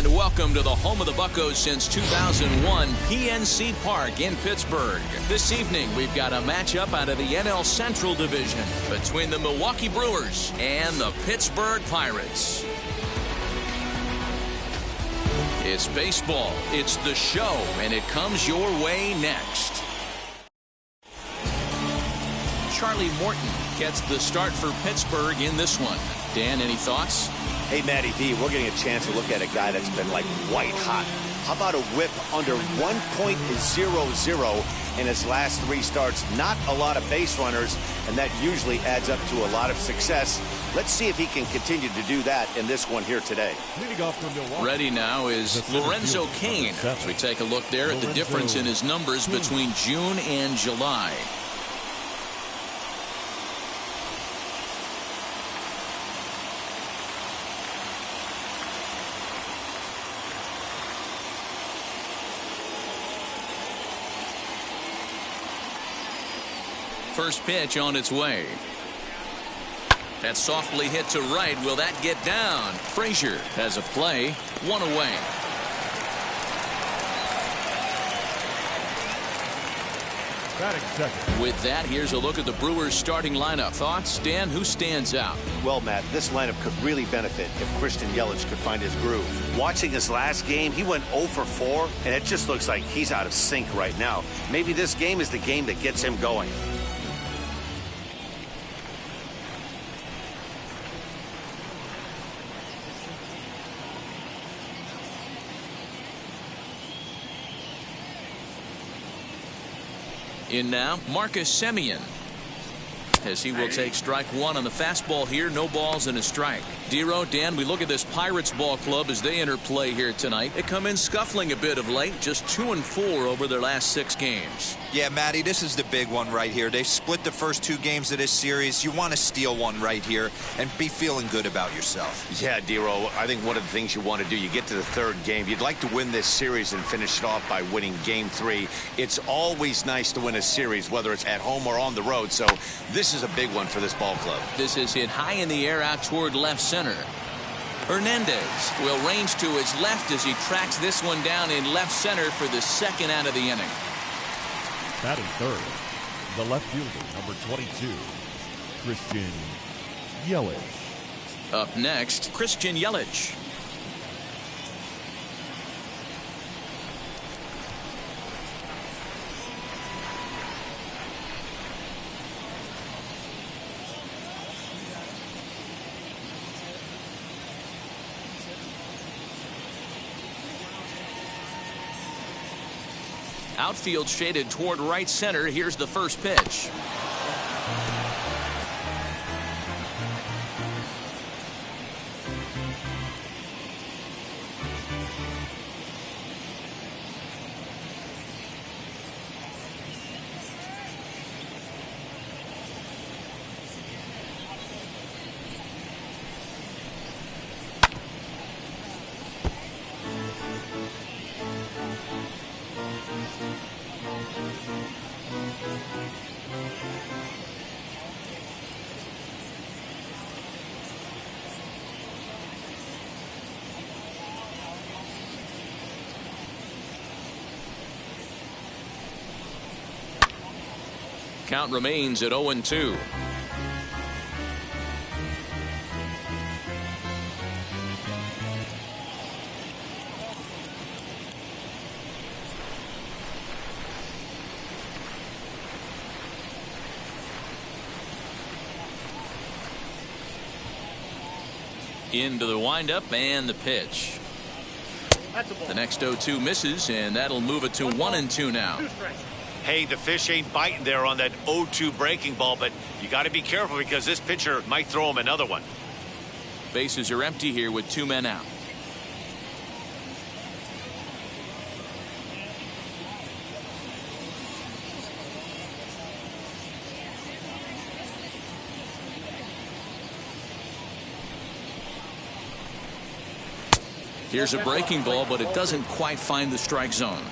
And welcome to the home of the Buccos since 2001, PNC Park in Pittsburgh. This evening, we've got a matchup out of the NL Central Division between the Milwaukee Brewers and the Pittsburgh Pirates. It's baseball, it's the show, and it comes your way next. Charlie Morton gets the start for Pittsburgh in this one. Dan, any thoughts? Hey, Matty V, we're getting a chance to look at a guy that's been like white hot. How about a whip under 1.00 in his last 3 starts? Not a lot of base runners, and that usually adds up to a lot of success. Let's see if he can continue to do that in this one here today. Ready now is Lorenzo Cain. As we take a look there at the difference in his numbers between June and July. First pitch on its way. That's softly hit to right. Will that get down? Frazier has a play. 1 away. With that, here's a look at the Brewers starting lineup. Thoughts, Dan? Who stands out? Well, Matt, this lineup could really benefit if Christian Yelich could find his groove. Watching his last game, he went 0 for 4, and it just looks like he's out of sync right now. Maybe this game is the game that gets him going. In now, Marcus Semien, as he will take strike 1 on the fastball here. No balls and a strike. Dero, Dan, we look at this Pirates ball club as they enter play here tonight. They come in scuffling a bit of late, just 2-4 over their last 6 games. Yeah, Matty, this is the big one right here. They've split the first 2 games of this series. You want to steal one right here and be feeling good about yourself. Yeah, Dero, I think one of the things you want to do, you get to the 3rd game, you'd like to win this series and finish it off by winning game 3. It's always nice to win a series, whether it's at home or on the road, so this is a big one for this ball club. This is hit high in the air out toward left center. Hernandez will range to his left as he tracks this one down in left center for the 2nd out of the inning. Batting 3rd, the left fielder, number 22, Christian Yelich. Up next, Christian Yelich. Outfield shaded toward right center. Here's the first pitch. Count remains at 0-2. Into the windup and the pitch. The next 0-2 misses, and that'll move it to 1-2 now. Hey, the fish ain't biting there on that 0-2 breaking ball, but you got to be careful because this pitcher might throw him another one. Bases are empty here with 2 men out. Here's a breaking ball, but it doesn't quite find the strike zone.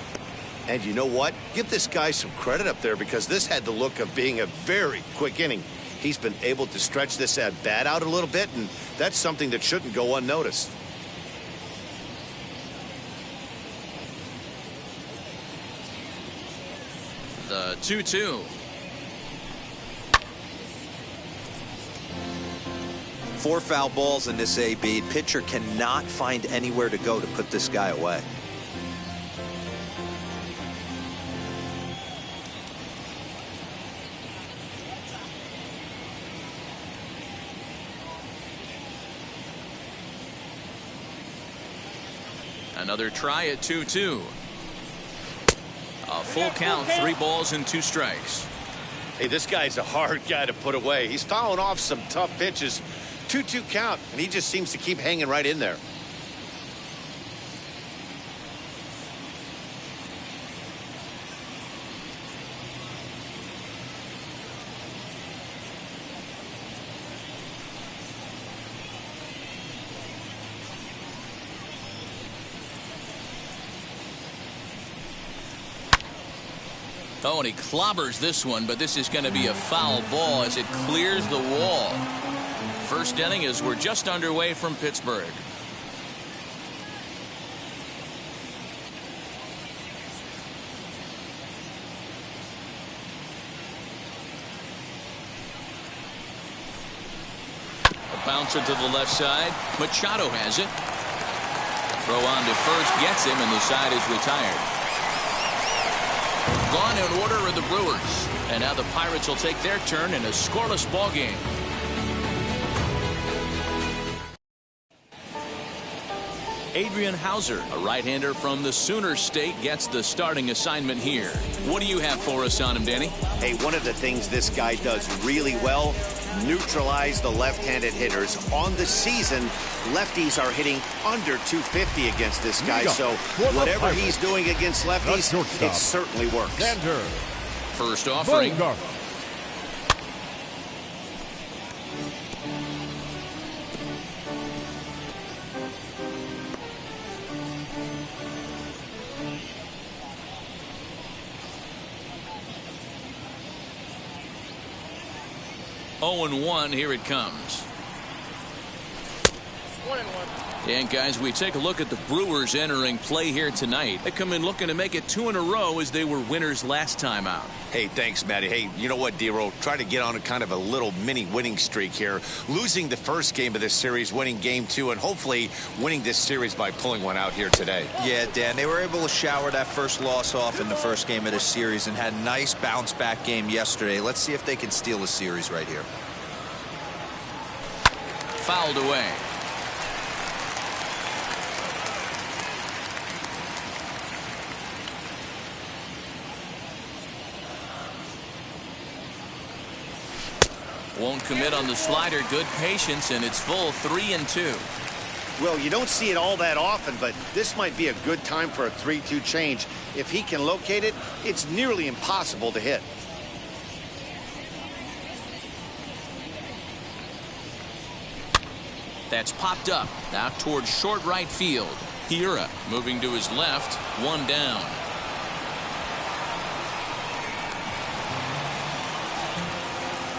And you know what? Give this guy some credit up there because this had the look of being a very quick inning. He's been able to stretch this at bat out a little bit, and that's something that shouldn't go unnoticed. The 2-2. Four foul balls in this AB. Pitcher cannot find anywhere to go to put this guy away. Another try at 2-2. A full count, 3 balls and 2 strikes. Hey, this guy's a hard guy to put away. He's fouling off some tough pitches. 2-2 count, and he just seems to keep hanging right in there. Oh, and he clobbers this one, but this is going to be a foul ball as it clears the wall. First inning as we're just underway from Pittsburgh. A bouncer to the left side. Machado has it. Throw on to first, gets him, and the side is retired. Gone in order are the Brewers. And now the Pirates will take their turn in a scoreless ball game. Adrian Hauser, a right-hander from the Sooner State, gets the starting assignment here. What do you have for us on him, Danny? Hey, one of the things this guy does really well, neutralize the left-handed hitters. On the season, lefties are hitting under 250 against this guy, so whatever he's doing against lefties, it certainly works. First offering. 0-1, here it comes. 1-1. And guys, we take a look at the Brewers entering play here tonight. They come in looking to make it 2 in a row as they were winners last time out. Hey, thanks, Matty. Hey, you know what, Dero? Try to get on a kind of a little mini winning streak here. Losing the first game of this series, winning game 2, and hopefully winning this series by pulling one out here today. Yeah, Dan, they were able to shower that first loss off in the first game of this series and had a nice bounce-back game yesterday. Let's see if they can steal the series right here. Fouled away. Won't commit on the slider. Good patience, and it's full 3-2. Well, you don't see it all that often, but this might be a good time for a 3-2 change. If he can locate it, it's nearly impossible to hit. That's popped up out towards short right field. Hiura moving to his left, 1 down.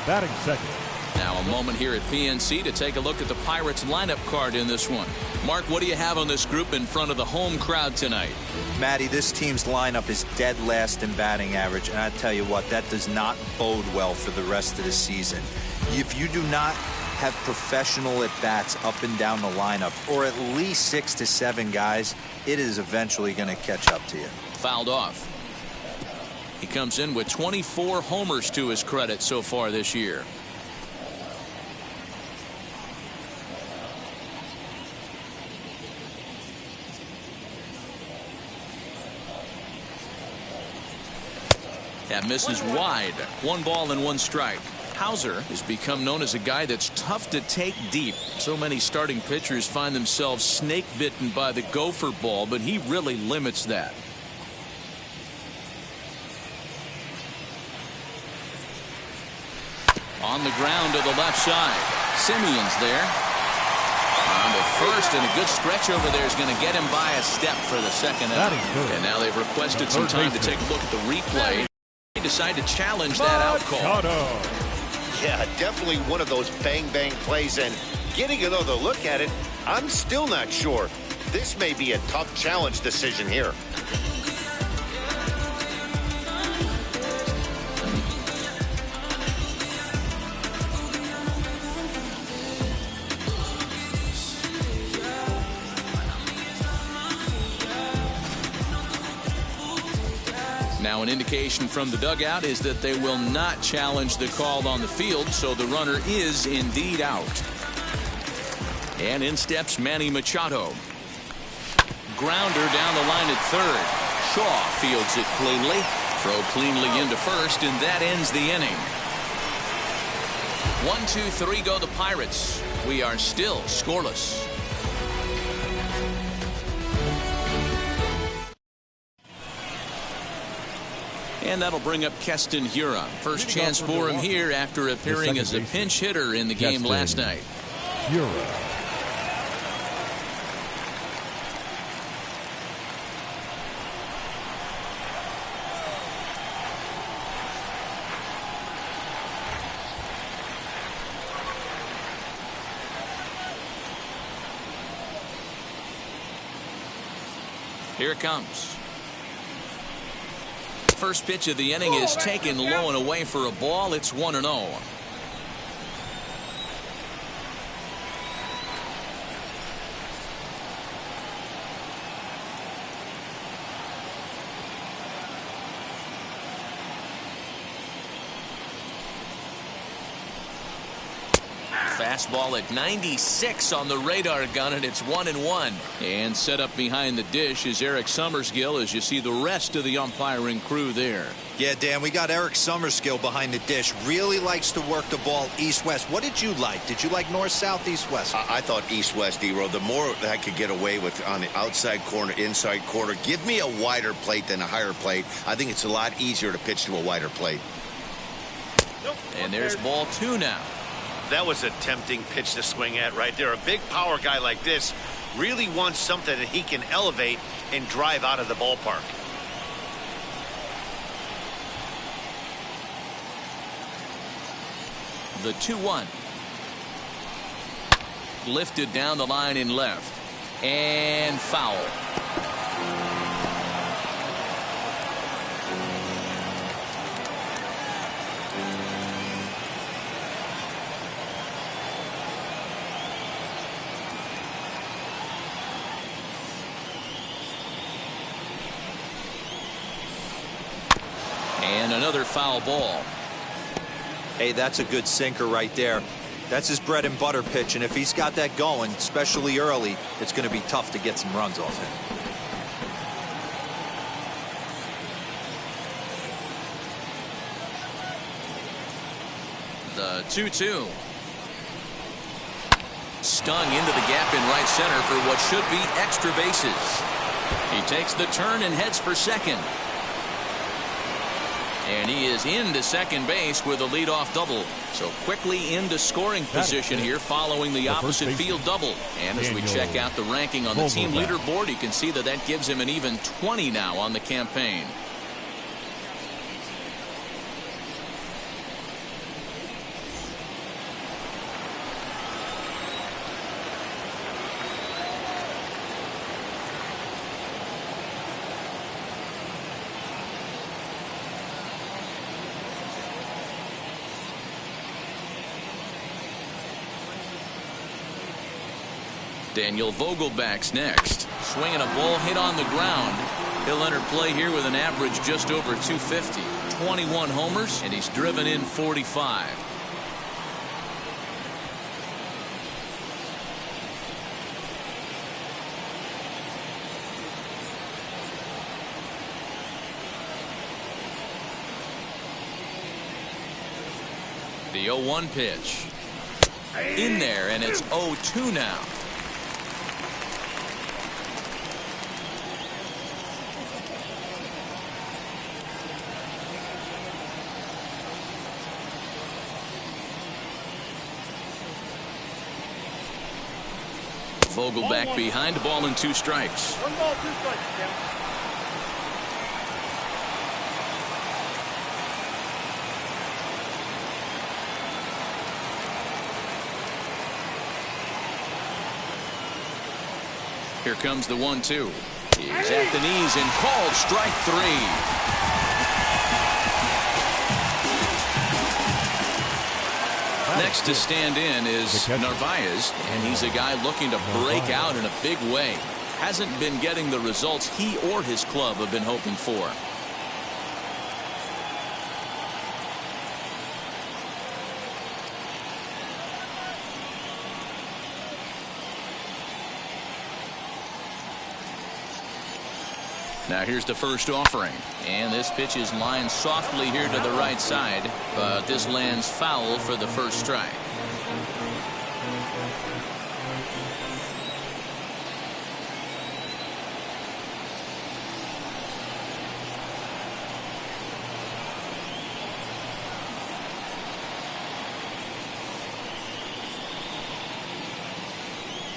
Batting second. Now a moment here at PNC to take a look at the Pirates lineup card in this one. Mark, what do you have on this group in front of the home crowd tonight? Matty, this team's lineup is dead last in batting average, and I tell you what, that does not bode well for the rest of the season. If you do not have professional at-bats up and down the lineup, or at least 6 to 7 guys, it is eventually going to catch up to you. Fouled off. He comes in with 24 homers to his credit so far this year. That misses wide. 1 ball and 1 strike. Hauser has become known as a guy that's tough to take deep. So many starting pitchers find themselves snake bitten by the gopher ball, but he really limits that. On the ground to the left side. Simeon's there. On to first, and a good stretch over there is going to get him by a step for the second out. And now they've requested some time to take a look at the replay. They decide to challenge that out call. Yeah, definitely one of those bang-bang plays, and getting another look at it, I'm still not sure. This may be a tough challenge decision here. Now an indication from the dugout is that they will not challenge the call on the field, so the runner is indeed out. And in steps Manny Machado. Grounder down the line at third. Shaw fields it cleanly. Throw cleanly into first, and that ends the inning. 1-2-3 go the Pirates. We are still scoreless. And that'll bring up Keston Hiura. First chance for him here after appearing as a pinch hitter in the game last night. Hiura. Here it comes. First pitch of the inning is taken low and away for a ball. It's 1-0. Fastball at 96 on the radar gun, and it's 1-1. And set up behind the dish is Eric Summersgill as you see the rest of the umpiring crew there. Yeah, Dan, we got Eric Summersgill behind the dish. Really likes to work the ball east-west. What did you like? Did you like north-south, east-west? I thought east-west, D-Row. The more that I could get away with on the outside corner, inside corner, give me a wider plate than a higher plate. I think it's a lot easier to pitch to a wider plate. And there's ball 2 now. That was a tempting pitch to swing at right there. A big power guy like this really wants something that he can elevate and drive out of the ballpark. The 2-1. Lifted down the line in left. And foul. And another foul ball. Hey, that's a good sinker right there. That's his bread and butter pitch, and if he's got that going, especially early, it's going to be tough to get some runs off him. The 2-2. Stung into the gap in right center for what should be extra bases. He takes the turn and heads for second. And he is into second base with a leadoff double. So quickly into scoring position here following the opposite field double. And as we check out the ranking on the team leaderboard, you can see that that gives him an even 20 now on the campaign. Daniel Vogelback's next. Swinging a ball hit on the ground. He'll enter play here with an average just over 250. 21 homers, and he's driven in 45. The 0-1 pitch. In there, and it's 0-2 now. Vogelback behind, ball and 2 strikes. 1 ball, 2 strikes, Ken. Here comes the 1-2. He's at the knees and called strike 3. Next to stand in is Narvaez, and he's a guy looking to break out in a big way. Hasn't been getting the results he or his club have been hoping for. Now here's the first offering, and this pitch is lined softly here to the right side, but this lands foul for the first strike.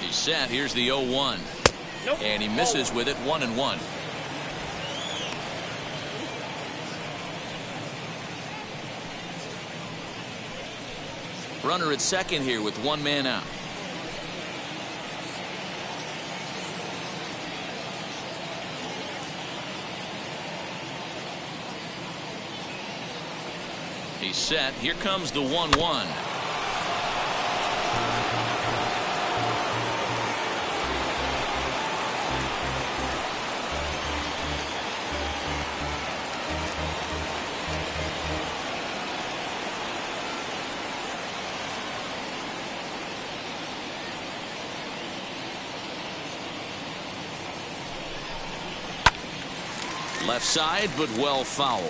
He's set. Here's the 0-1. Nope. And he misses with it. 1-1. Runner at second here with one man out. He's set. Here comes the 1-1. Left side, but well foul.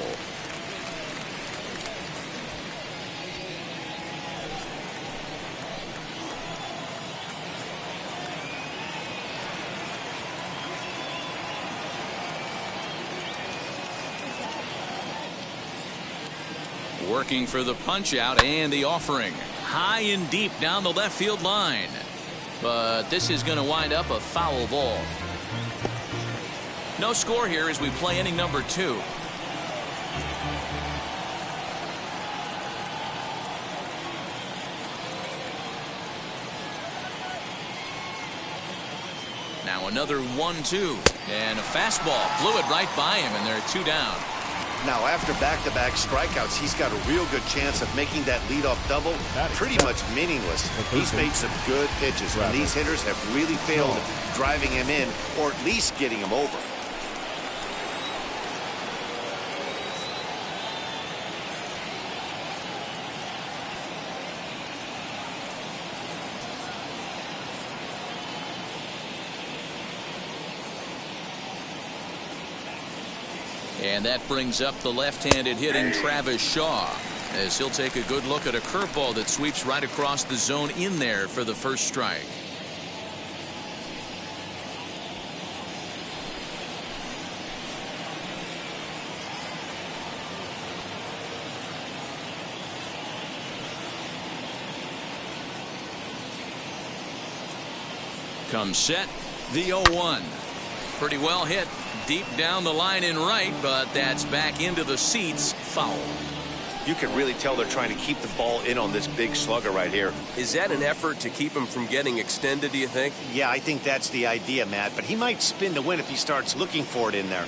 Working for the punch out and the offering. High and deep down the left field line. But this is going to wind up a foul ball. No score here as we play inning number 2. Now another 1-2 and a fastball blew it right by him, and they're 2 down. Now after back-to-back strikeouts, he's got a real good chance of making that leadoff double pretty much meaningless. He's made some good pitches, and these hitters have really failed at driving him in or at least getting him over. And that brings up the left-handed hitting Travis Shaw, as he'll take a good look at a curveball that sweeps right across the zone in there for the first strike. Comes set, the 0-1. Pretty well hit. Deep down the line in right, but that's back into the seats. Foul. You can really tell they're trying to keep the ball in on this big slugger right here. Is that an effort to keep him from getting extended, do you think? Yeah, I think that's the idea, Matt, but he might spin to win if he starts looking for it in there.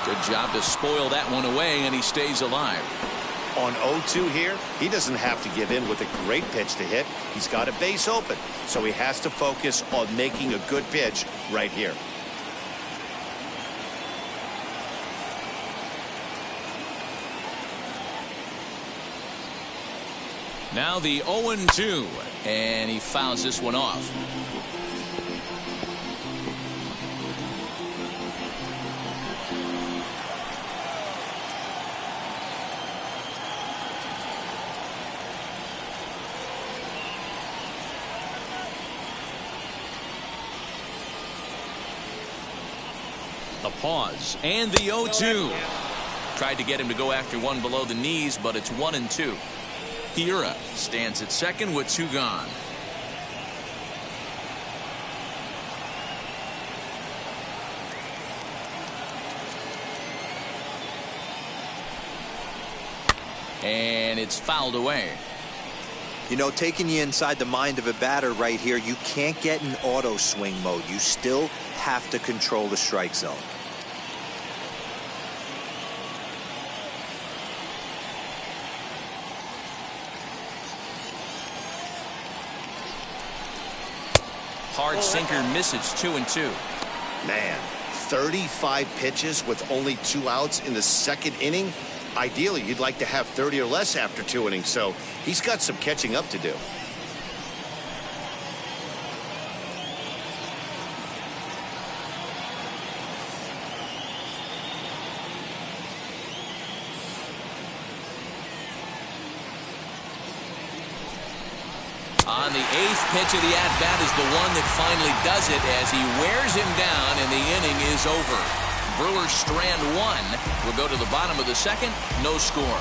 Good job to spoil that one away, and he stays alive. On 0-2 here, he doesn't have to give in with a great pitch to hit. He's got a base open, so he has to focus on making a good pitch right here. Now the 0-2, and he fouls this one off. The pause and the 0-2. Tried to get him to go after one below the knees, but it's 1-2. Hiura stands at second with 2 gone. And it's fouled away. You know, taking you inside the mind of a batter right here, you can't get in auto swing mode. You still have to control the strike zone. Hard sinker misses. 2-2. Man, 35 pitches with only 2 outs in the second inning. Ideally, you'd like to have 30 or less after 2 innings, so he's got some catching up to do. On the 8th pitch of the at-bat is the one that finally does it as he wears him down and the inning is over. Brewers strand 1. We'll go to the bottom of the 2nd. No score.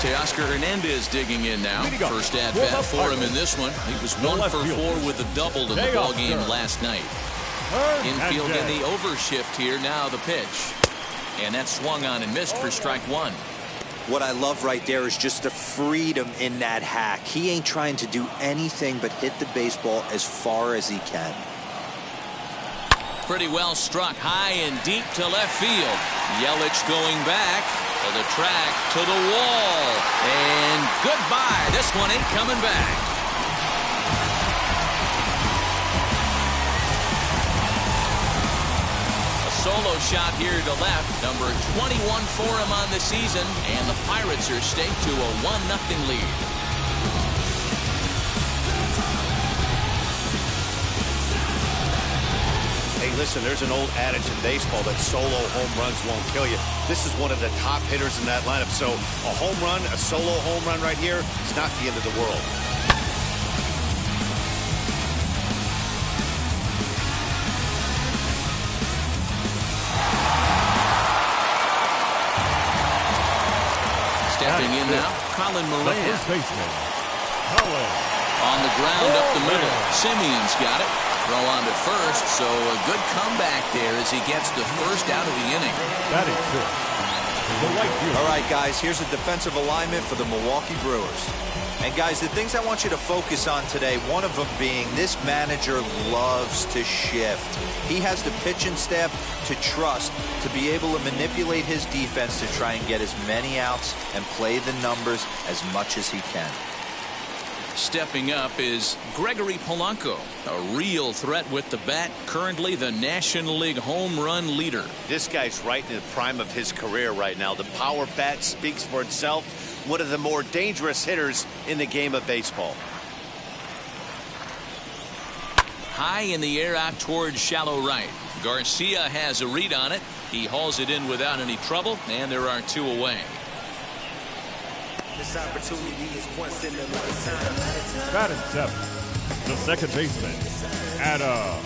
Teoscar Hernandez digging in now. First at-bat for him in this one. He was 1 for 4 with a double in the ballgame last night. Infield in the overshift here. Now the pitch. And that swung on and missed for strike 1. What I love right there is just the freedom in that hack. He ain't trying to do anything but hit the baseball as far as he can. Pretty well struck high and deep to left field. Yelich going back to the track, to the wall. And goodbye. This one ain't coming back. Solo shot here to left, number 21 for him on the season, and the Pirates are staked to a 1-0 lead. Hey, listen, there's an old adage in baseball that solo home runs won't kill you. This is one of the top hitters in that lineup, so a home run, a solo home run right here is not the end of the world. Stepping in now, Colin Moran. On the ground up the middle. Simeon's got it. Throw on to first, so a good comeback there as he gets the first out of the inning. All right, guys, here's a defensive alignment for the Milwaukee Brewers. And, guys, the things I want you to focus on today, one of them being this manager loves to shift. He has the pitching staff to trust to be able to manipulate his defense to try and get as many outs and play the numbers as much as he can. Stepping up is Gregory Polanco, a real threat with the bat, currently the National League home run leader. This guy's right in the prime of his career right now. The power bat speaks for itself. One of the more dangerous hitters in the game of baseball. High in the air out towards shallow right. Garcia has a read on it. He hauls it in without any trouble, and there are 2 away. This opportunity is once in a lifetime. Batting 7, the second baseman, Adam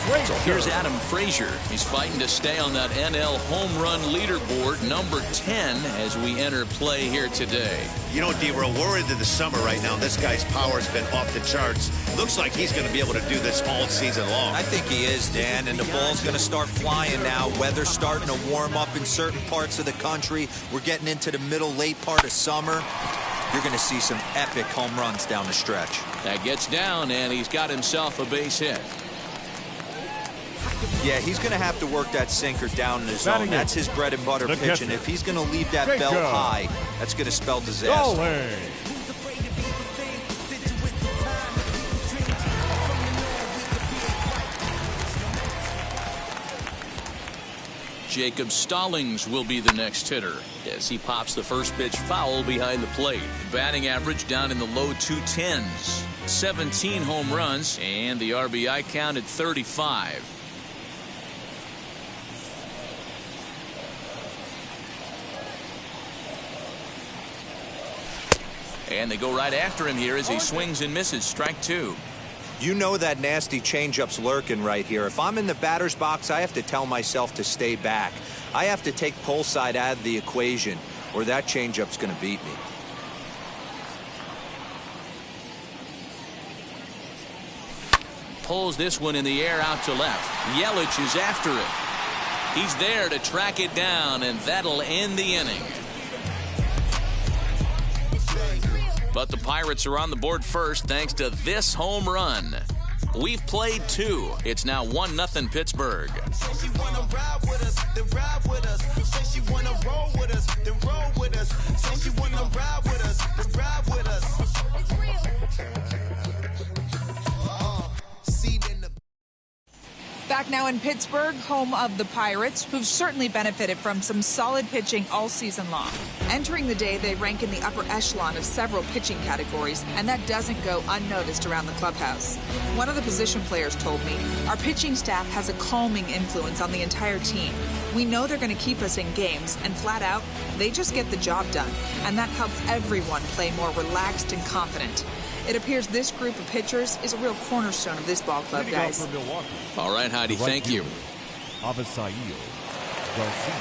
Frazier. Here's Adam Frazier. He's fighting to stay on that NL home run leaderboard, number 10, as we enter play here today. You know, D, we're into the summer right now. This guy's power's been off the charts. Looks like he's going to be able to do this all season long. I think he is, Dan, and the ball's going to start flying now. Weather's starting to warm up in certain parts of the country. We're getting into the middle, late part of summer. You're going to see some epic home runs down the stretch. That gets down, and he's got himself a base hit. Yeah, he's going to have to work that sinker down in the zone. That's his bread and butter pitch, and if he's going to leave that belt high, that's going to spell disaster. Jacob Stallings will be the next hitter as he pops the first pitch foul behind the plate. Batting average down in the low 210s. 17 home runs, and the RBI count at 35. And they go right after him here as he swings and misses. Strike 2. You know that nasty changeup's lurking right here. If I'm in the batter's box, I have to tell myself to stay back. I have to take pull side out of the equation, or that changeup's going to beat me. Pulls this one in the air out to left. Yelich is after it. He's there to track it down, and that'll end the inning. But the Pirates are on the board first thanks to this home run. We've played 2. It's now 1-0 Pittsburgh. She wanna ride with us, then ride with us. Say she wanna roll with us, then roll with us. Say she wanna ride with us, then ride with us. back now in Pittsburgh, home of the Pirates, who've certainly benefited from some solid pitching all season long. Entering the day, they rank in the upper echelon of several pitching categories, and that doesn't go unnoticed around the clubhouse. One of the position players told me, our pitching staff has a calming influence on the entire team. We know they're going to keep us in games, and flat out, they just get the job done, and that helps everyone play more relaxed and confident. It appears this group of pitchers is a real cornerstone of this ball club, guys. All right, Heidi, thank you. Avisail Garcia.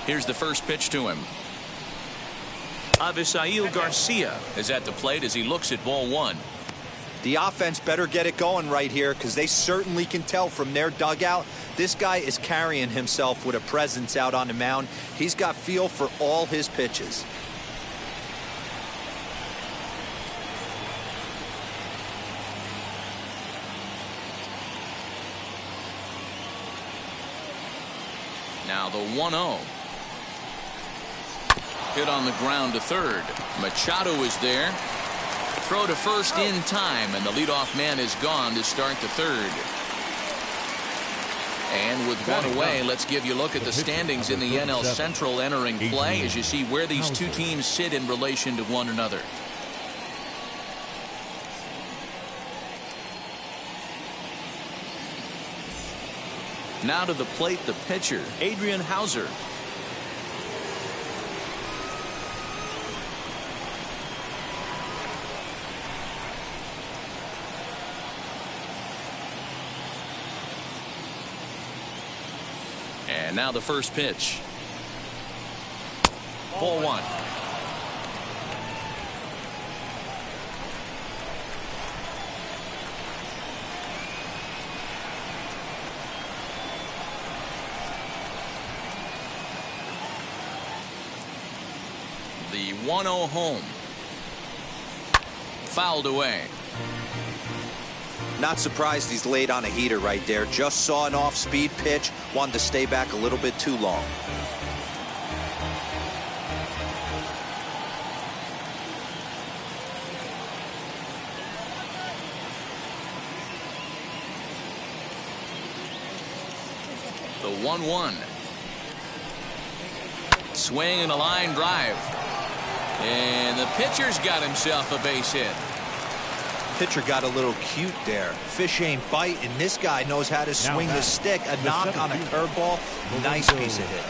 Here's the first pitch to him. Avisail Garcia is at the plate as he looks at ball one. The offense better get it going right here, because they certainly can tell from their dugout this guy is carrying himself with a presence out on the mound. He's got feel for all his pitches. Now the 1-0. Hit on the ground to third. Machado is there. Throw to first in time, and the leadoff man is gone to start the third. And with one away, let's give you a look at the standings in the NL Central entering play as you see where these two teams sit in relation to one another. Now to the plate, the pitcher, Adrian Hauser. And now the first pitch. Ball one. The 1-0 home. Fouled away. Not surprised he's laid on a heater right there. Just saw an off-speed pitch. Wanted to stay back a little bit too long. The 1-1. Swing and a line drive. And the pitcher's got himself a base hit. Pitcher got a little cute there. Fish ain't biting. This guy knows how to swing the stick. A knock on a curveball. Nice piece of hit.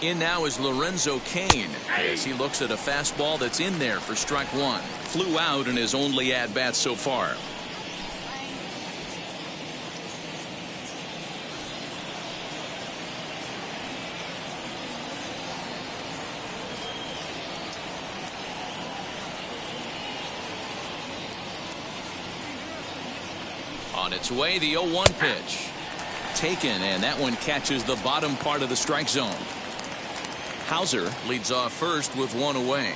In now is Lorenzo Cain as he looks at a fastball that's in there for strike one. Flew out in his only at-bat so far. On its way, the 0-1 pitch. Taken, and that one catches the bottom part of the strike zone. Hauser leads off first with one away.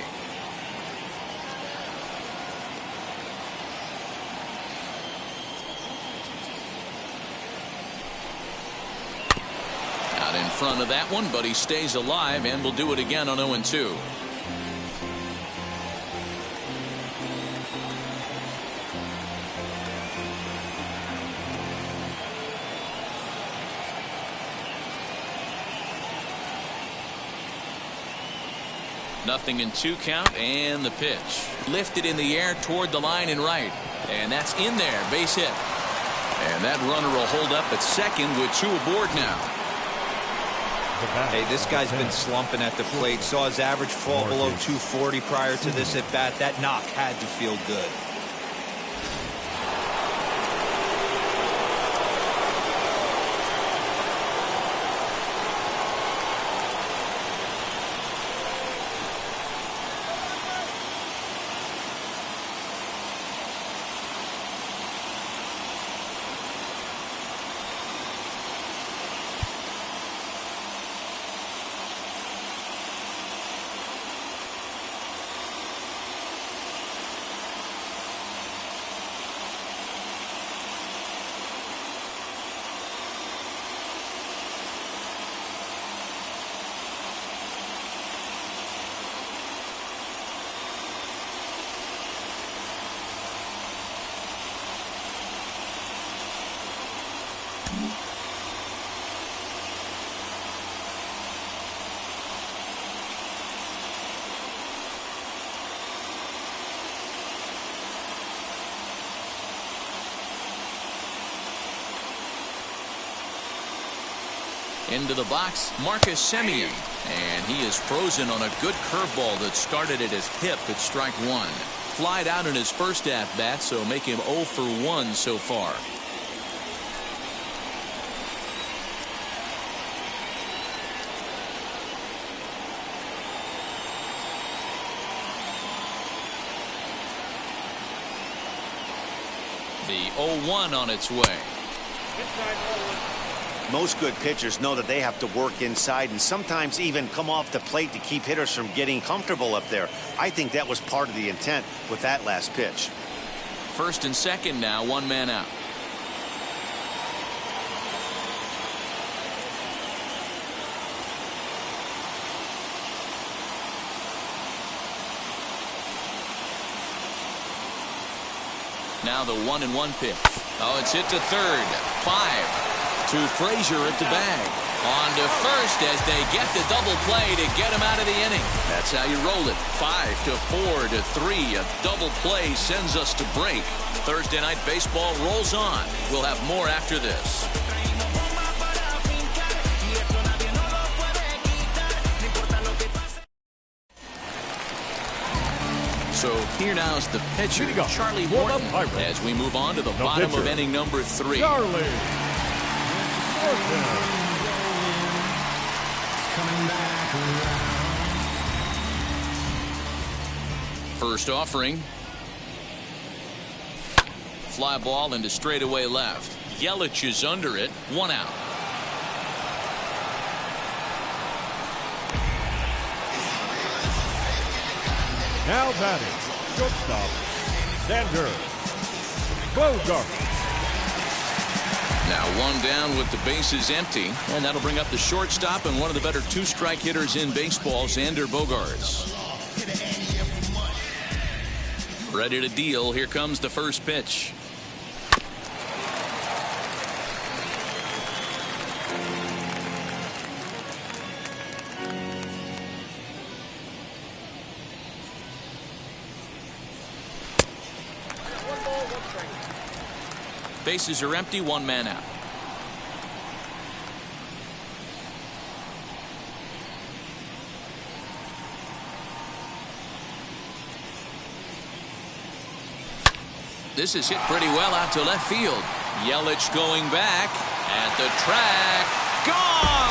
Out in front of that one, but he stays alive and will do it again on 0-2. Nothing in 2 count, and the pitch. Lifted in the air toward the line and right. And that's in there. Base hit. And that runner will hold up at second with 2 aboard now. Hey, this guy's been slumping at the plate. Saw his average fall below 240 prior to this at bat. That knock had to feel good. Into the box, Marcus Semien. And he is frozen on a good curveball that started at his hip at strike one. Flied out in his first at-bat, so make him 0 for 1 so far. The 0-1 on its way. Most good pitchers know that they have to work inside and sometimes even come off the plate to keep hitters from getting comfortable up there. I think that was part of the intent with that last pitch. First and second now, one man out. Now the 1-1 pitch. Oh, it's hit to third. 5. To Frazier at the bag. On to first as they get the double play to get him out of the inning. That's how you roll it. 5 to 4 to 3. A double play sends us to break. Thursday night baseball rolls on. We'll have more after this. So here now is the pitcher, Charlie Morton, as we move on to the bottom of inning number 3. Charlie. First offering. Fly ball into straightaway left. Yelich is under it. 1 out. Now batting, shortstop, Xander Bogaerts. Now 1 down with the bases empty, and that'll bring up the shortstop and one of the better 2-strike hitters in baseball, Xander Bogaerts. Ready to deal. Here comes the first pitch. Bases are empty, 1 man out. This is hit pretty well out to left field. Yelich going back at the track. Gone!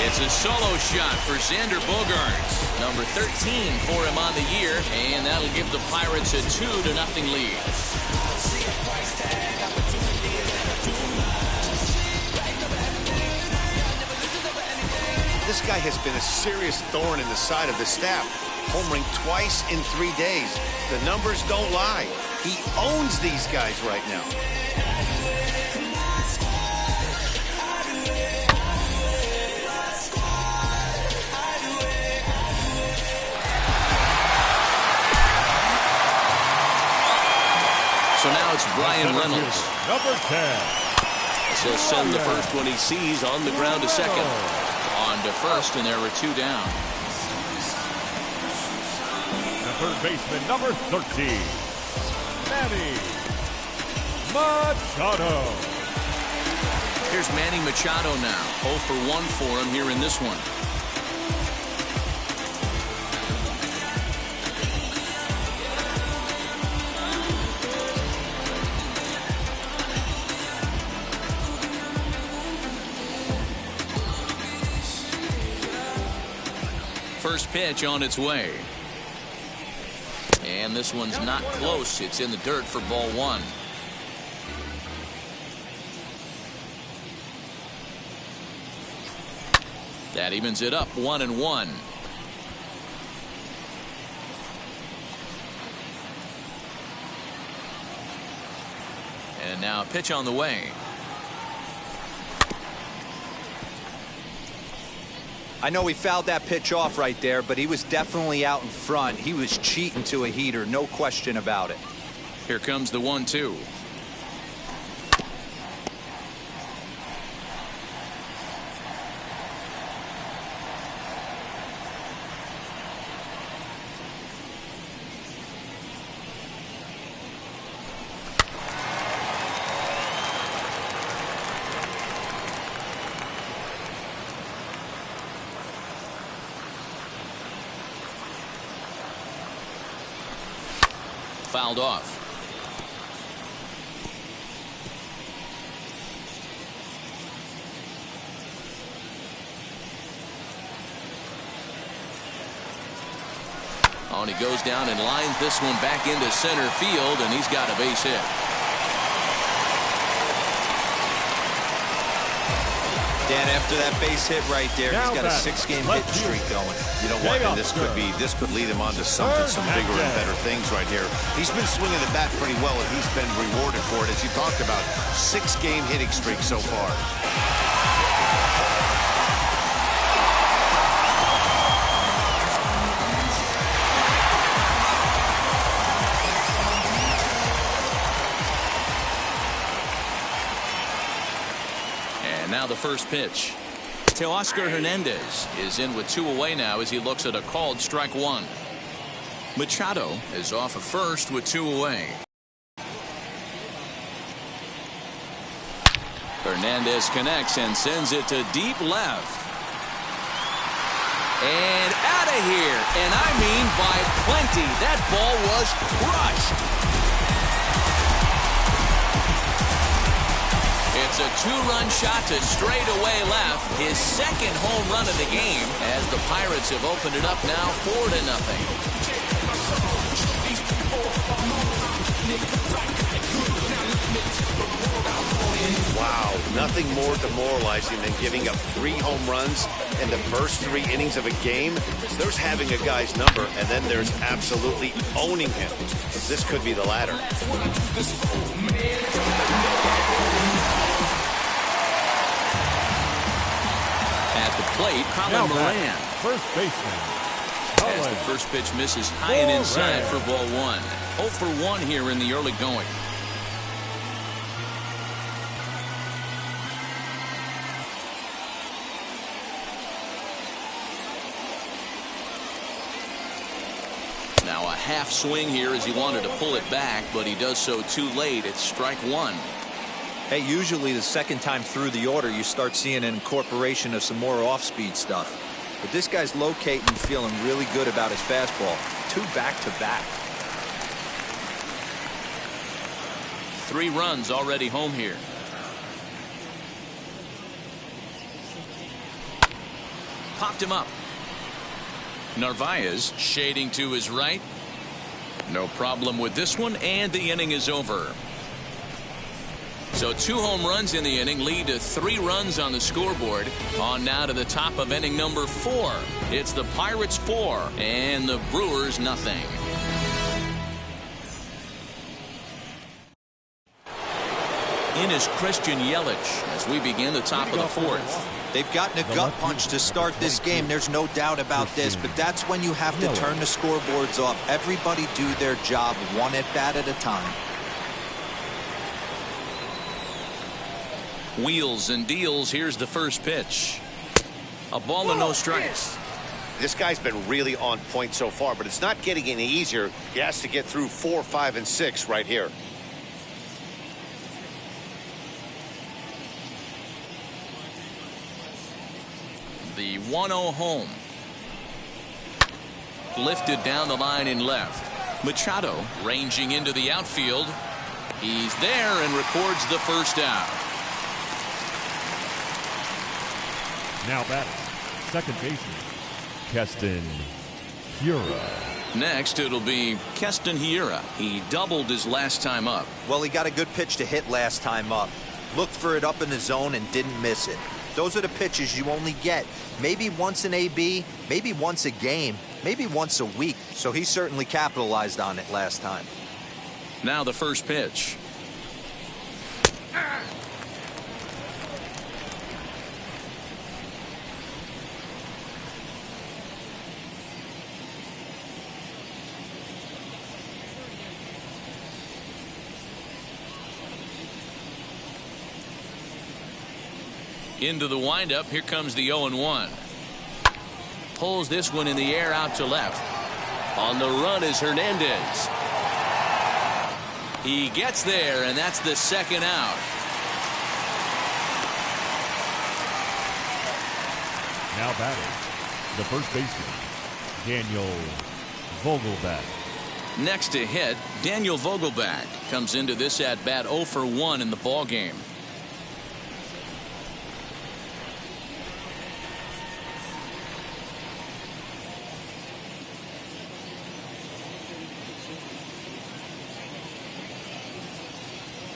It's a solo shot for Xander Bogaerts. Number 13 for him on the year, and that'll give the Pirates a 2-0 lead. This guy has been a serious thorn in the side of the staff. Homering twice in 3 days. The numbers don't lie. He owns these guys right now. So now it's Brian Reynolds. Number 10. He'll send the first one he sees on the ground to second. On to first, and there were 2 down. The third baseman, number 13. Manny Machado. Here's Manny Machado now. 0 for 1 for him here in this one. First pitch on its way. And this one's not close. It's in the dirt for ball 1. That evens it up 1-1. And now a pitch on the way. I know he fouled that pitch off right there, but he was definitely out in front. He was cheating to a heater, no question about it. Here comes the 1-2. fouled off. Oh, and he goes down and lines this one back into center field, and he's got a base hit. Dan, after that base hit right there, he's got a 6-game hit streak going. You know what? And this could lead him on to something, some bigger and better things right here. He's been swinging the bat pretty well, and he's been rewarded for it, as you talked about. 6-game hitting streak so far. Now the first pitch to Oscar Hernandez is in with 2 away now as he looks at a called strike 1. Machado is off of first with 2 away. Hernandez connects and sends it to deep left. And out of here. And I mean by plenty. That ball was crushed. It's a 2-run shot to straightaway left. His second home run of the game as the Pirates have opened it up now 4-0. Wow, nothing more demoralizing than giving up 3 home runs in the first 3 innings of a game. There's having a guy's number, and then there's absolutely owning him. This could be the latter. At the plate, Colin Moran. First baseman. As the first pitch misses high and inside for ball 1. 0 for 1 here in the early going. Now a half swing here as he wanted to pull it back, but he does so too late. It's strike 1. Hey, usually the second time through the order, you start seeing an incorporation of some more off-speed stuff. But this guy's locating and feeling really good about his fastball. 2 back-to-back. 3 runs already home here. Popped him up. Narvaez shading to his right. No problem with this one, and the inning is over. So 2 home runs in the inning lead to 3 runs on the scoreboard. On now to the top of inning number 4. It's the Pirates 4 and the Brewers nothing. In is Christian Yelich as we begin the top of the 4th. They've gotten a gut punch to start this game. There's no doubt about this, but that's when you have to turn the scoreboards off. Everybody do their job 1 at-bat at a time. Wheels and deals. Here's the first pitch. A ball and no strikes. This guy's been really on point so far, but it's not getting any easier. He has to get through 4, 5, and 6 right here. The 1-0 home. Lifted down the line in left. Machado ranging into the outfield. He's there and records the first out. Now batting, second baseman, Keston Hiura. Next, it'll be Keston Hiura. He doubled his last time up. Well, he got a good pitch to hit last time up. Looked for it up in the zone and didn't miss it. Those are the pitches you only get maybe once in AB, maybe once a game, maybe once a week. So he certainly capitalized on it last time. Now the first pitch. Into the windup. Here comes the 0-1. Pulls this one in the air out to left. On the run is Hernandez. He gets there, and that's the second out. Now batting, the first baseman, Daniel Vogelbach. Next to hit, Daniel Vogelback comes into this at bat 0 for 1 in the ball game.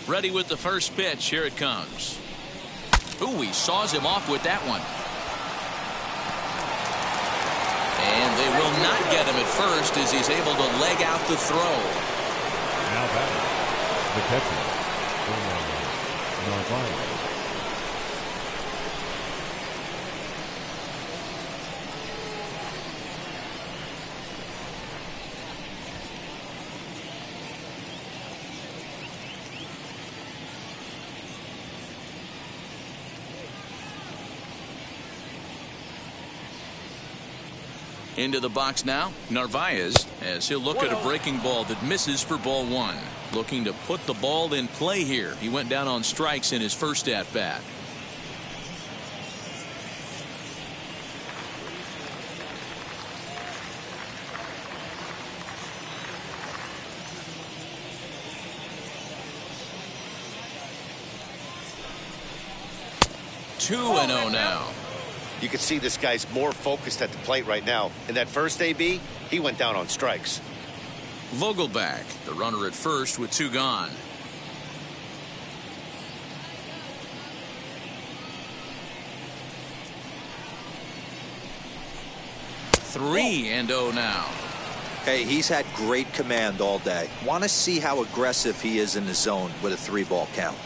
Ready with the first pitch. Here it comes. Ooh, he saws him off with that one. And they will not get him at first as he's able to leg out the throw. Now batting, the catcher, Narvaez. Into the box now, Narvaez, as he'll look at a breaking ball that misses for ball 1. Looking to put the ball in play here. He went down on strikes in his first at bat. Two and 0 now. You can see this guy's more focused at the plate right now. In that first AB, he went down on strikes. Vogelback, the runner at first with 2 gone. Three and 0 now. Hey, he's had great command all day. Want to see how aggressive he is in the zone with a 3-ball count.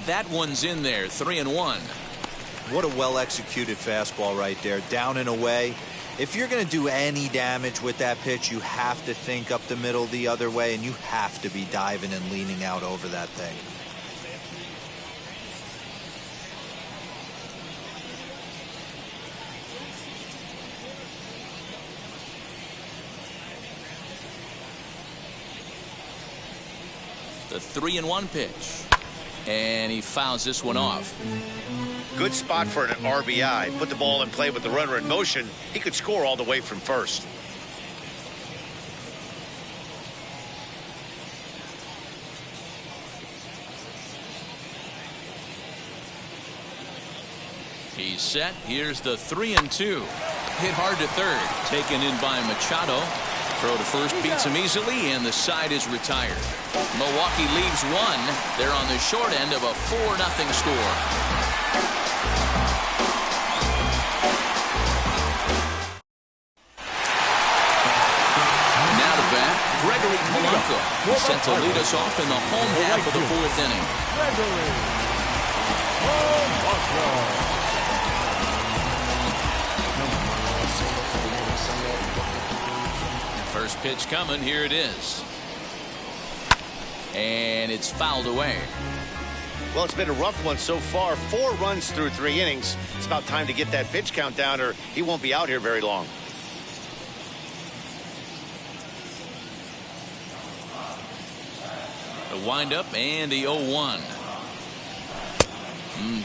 That one's in there. 3 and 1. What a well-executed fastball right there. Down and away. If you're going to do any damage with that pitch, you have to think up the middle the other way, and you have to be diving and leaning out over that thing. The 3 and 1 pitch. And he fouls this one off. Good spot for an RBI. Put the ball in play with the runner in motion. He could score all the way from first. He's set. Here's the 3 and 2. Hit hard to third. Taken in by Machado. Throw to first beats him easily, and the side is retired. Milwaukee leaves 1. They're on the short end of a 4-0 score. Now to bat, Gregory Polanco. He's set to lead us off in the home half of the 4th inning. Gregory Polanco. First pitch coming. Here it is. And it's fouled away. Well, it's been a rough one so far. 4 runs through 3 innings. It's about time to get that pitch count down, or he won't be out here very long. The windup and the 0-1.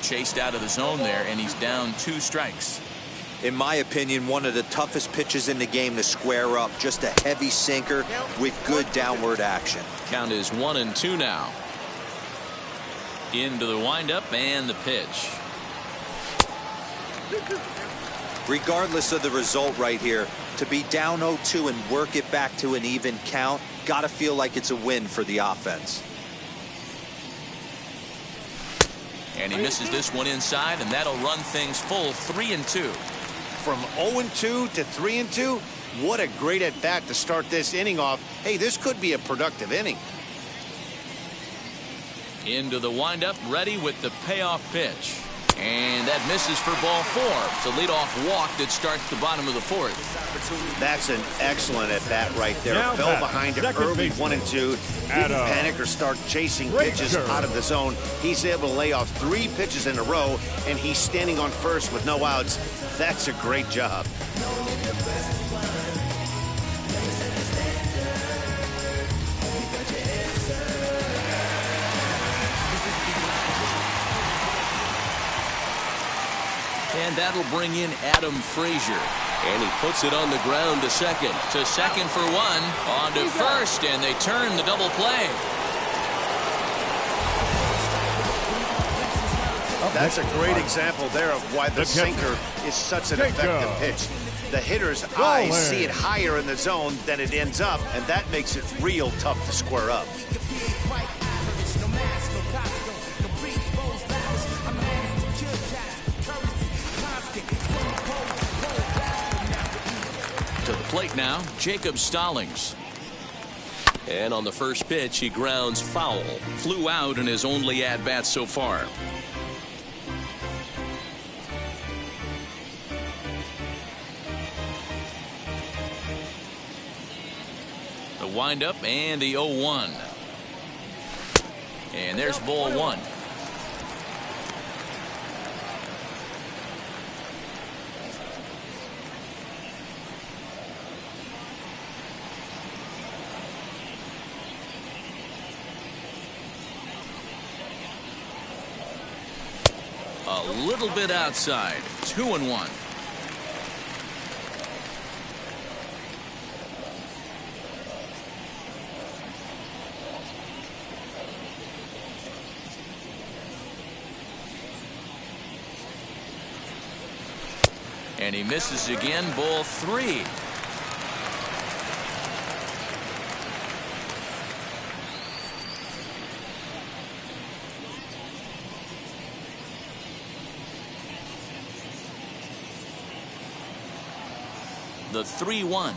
Chased out of the zone there, and he's down 2 strikes. In my opinion, one of the toughest pitches in the game to square up. Just a heavy sinker with good downward action. Count is 1 and 2 now. Into the windup and the pitch. Regardless of the result right here, to be down 0-2 and work it back to an even count, gotta feel like it's a win for the offense. And he misses this one inside, and that'll run things full 3 and 2. From 0-2 to 3-2, what a great at-bat to start this inning off. Hey, this could be a productive inning. Into the windup, ready with the payoff pitch. And that misses for ball 4. It's a leadoff walk that starts the bottom of the 4th. That's an excellent at-bat right there. Now Fell behind it early, 1 and 2. Didn't panic or start chasing pitches out of the zone. He's able to lay off 3 pitches in a row, and he's standing on first with no outs. That's a great job. And that'll bring in Adam Frazier. And he puts it on the ground to second. To second for one. On to first, and they turn the double play. That's a great example there of why the sinker is such an effective pitch. The hitter's eyes see it higher in the zone than it ends up, and that makes it real tough to square up. To the plate now, Jacob Stallings. And on the first pitch, he grounds foul. Flew out in his only at-bat so far. The windup and the 0-1. And there's ball one. A little bit outside. 2-1. And he misses again. Ball three. The 3-1.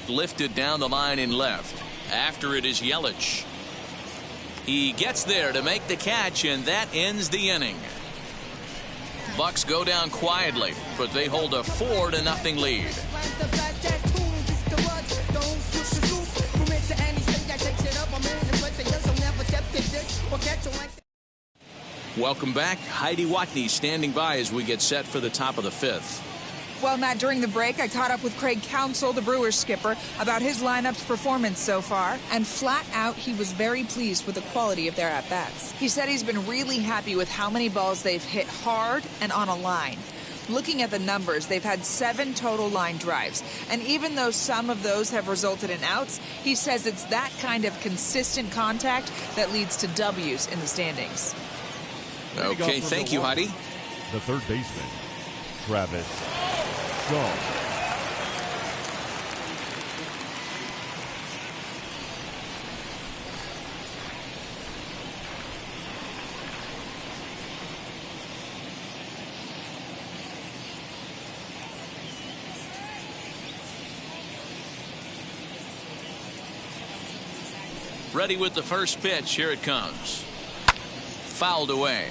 Lifted down the line in left. After it is Yelich. He gets there to make the catch, and that ends the inning. Bucks go down quietly, but they hold a 4-0 lead. Welcome back. Heidi Watney standing by as we get set for the top of the fifth. Well, Matt, during the break, I caught up with Craig Counsell, the Brewers skipper, about his lineup's performance so far, and flat out, he was very pleased with the quality of their at-bats. He said he's been really happy with how many balls they've hit hard and on a line. Looking at the numbers, they've had 7 total line drives, and even though some of those have resulted in outs, he says it's that kind of consistent contact that leads to W's in the standings. Okay, thank you, Heidi. The third baseman, Travis Shaw. Ready with the first pitch. Here it comes. Fouled away.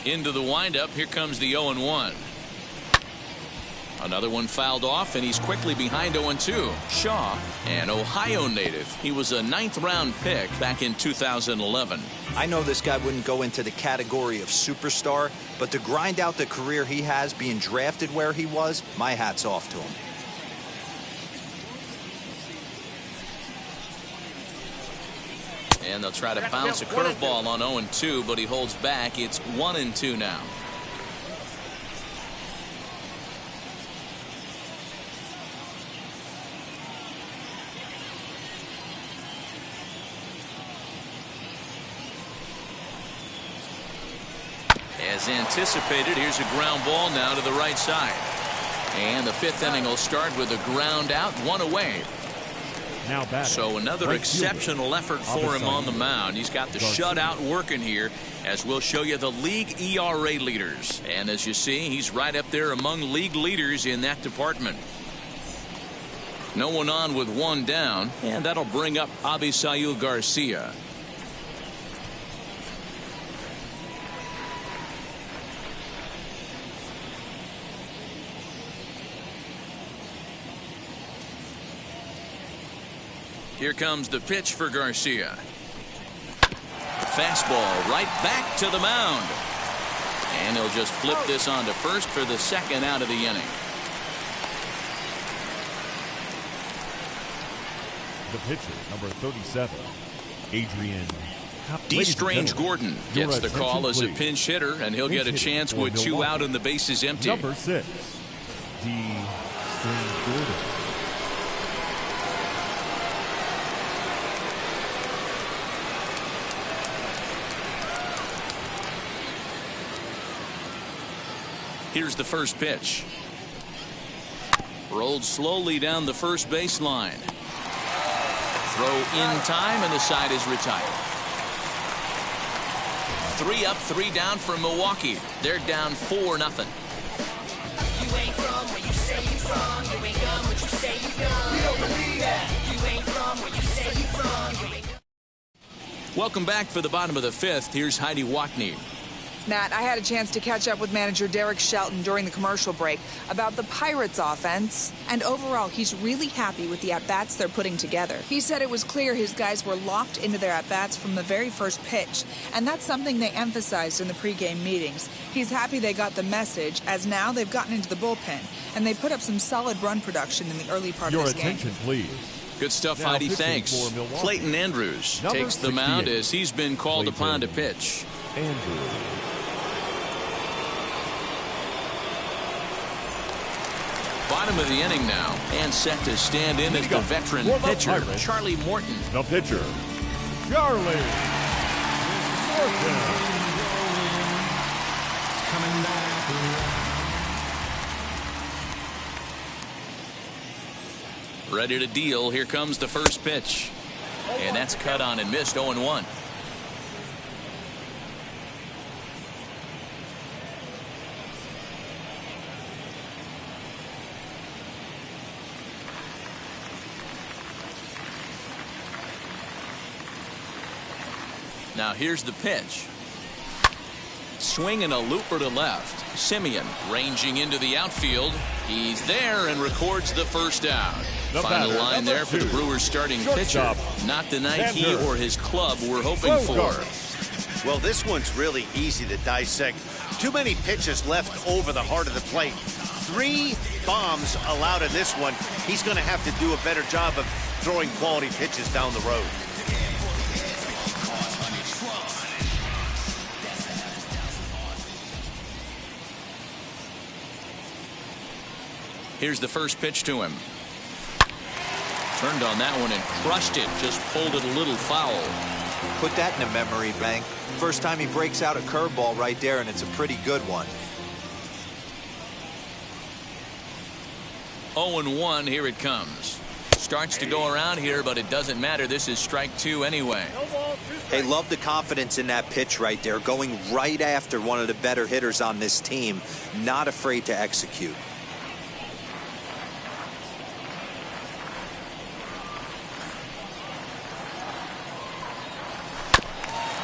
Into the windup. Here comes the 0-1. Another one fouled off, and he's quickly behind 0-2. Shaw, an Ohio native. He was a 9th-round pick back in 2011. I know this guy wouldn't go into the category of superstar, but to grind out the career he has being drafted where he was, my hat's off to him. And they'll try to bounce a curveball on 0-2, but he holds back. It's 1-2 now. As anticipated, here's a ground ball now to the right side. And the 5th inning will start with a ground out, 1 away. Now batting. So another right exceptional fielder, effort for him on the mound. He's got the shutout working here, as we'll show you the league ERA leaders. And as you see, he's right up there among league leaders in that department. No one on with 1 down, and that'll bring up Avisail Garcia. Here comes the pitch for Garcia. Fastball right back to the mound. And he'll just flip this on to first for the second out of the inning. The pitcher, number 37, Adrian. D. Strange Gordon gets the call as a pinch hitter, and he'll get a chance with 2 out and the bases empty. Number 6, D. Strange Gordon. Here's the first pitch. Rolled slowly down the first baseline. Throw in time, and the side is retired. 3 up, 3 down for Milwaukee. They're down 4-0. You ain't from where you say you from. You ain't done what you say you done. We don't believe that. You ain't from where you say you from. You ain't done. Welcome back for the bottom of the 5th. Here's Heidi Watney. Matt, I had a chance to catch up with manager Derek Shelton during the commercial break about the Pirates offense, and overall he's really happy with the at-bats they're putting together. He said it was clear his guys were locked into their at-bats from the very first pitch, and that's something they emphasized in the pregame meetings. He's happy they got the message, as now they've gotten into the bullpen, and they put up some solid run production in the early part of this game. Your attention, please. Good stuff, Now Heidi. pitching Thanks. for Milwaukee. Clayton Andrews Number takes the mound 68. as he's been called upon to pitch. Andrews. Bottom of the inning now, and set to stand in as the veteran pitcher, Charlie Morton. The pitcher, Charlie Morton. Ready to deal. Here comes the first pitch. And that's cut on and missed. 0-1. Now here's the pitch. Swinging a looper to left. Semien ranging into the outfield. He's there and records the first out. Final line there for the Brewers starting pitcher. Not the night he or his club were hoping for. Well, this one's really easy to dissect. Too many pitches left over the heart of the plate. 3 bombs allowed in this one. He's going to have to do a better job of throwing quality pitches down the road. Here's the first pitch to him. Turned on that one and crushed it. Just pulled it a little foul. Put that in a memory bank. First time he breaks out a curveball right there, and it's a pretty good one. 0-1, here it comes. Starts to go around here, but it doesn't matter. This is strike 2 anyway. Hey, love the confidence in that pitch right there. Going right after one of the better hitters on this team. Not afraid to execute.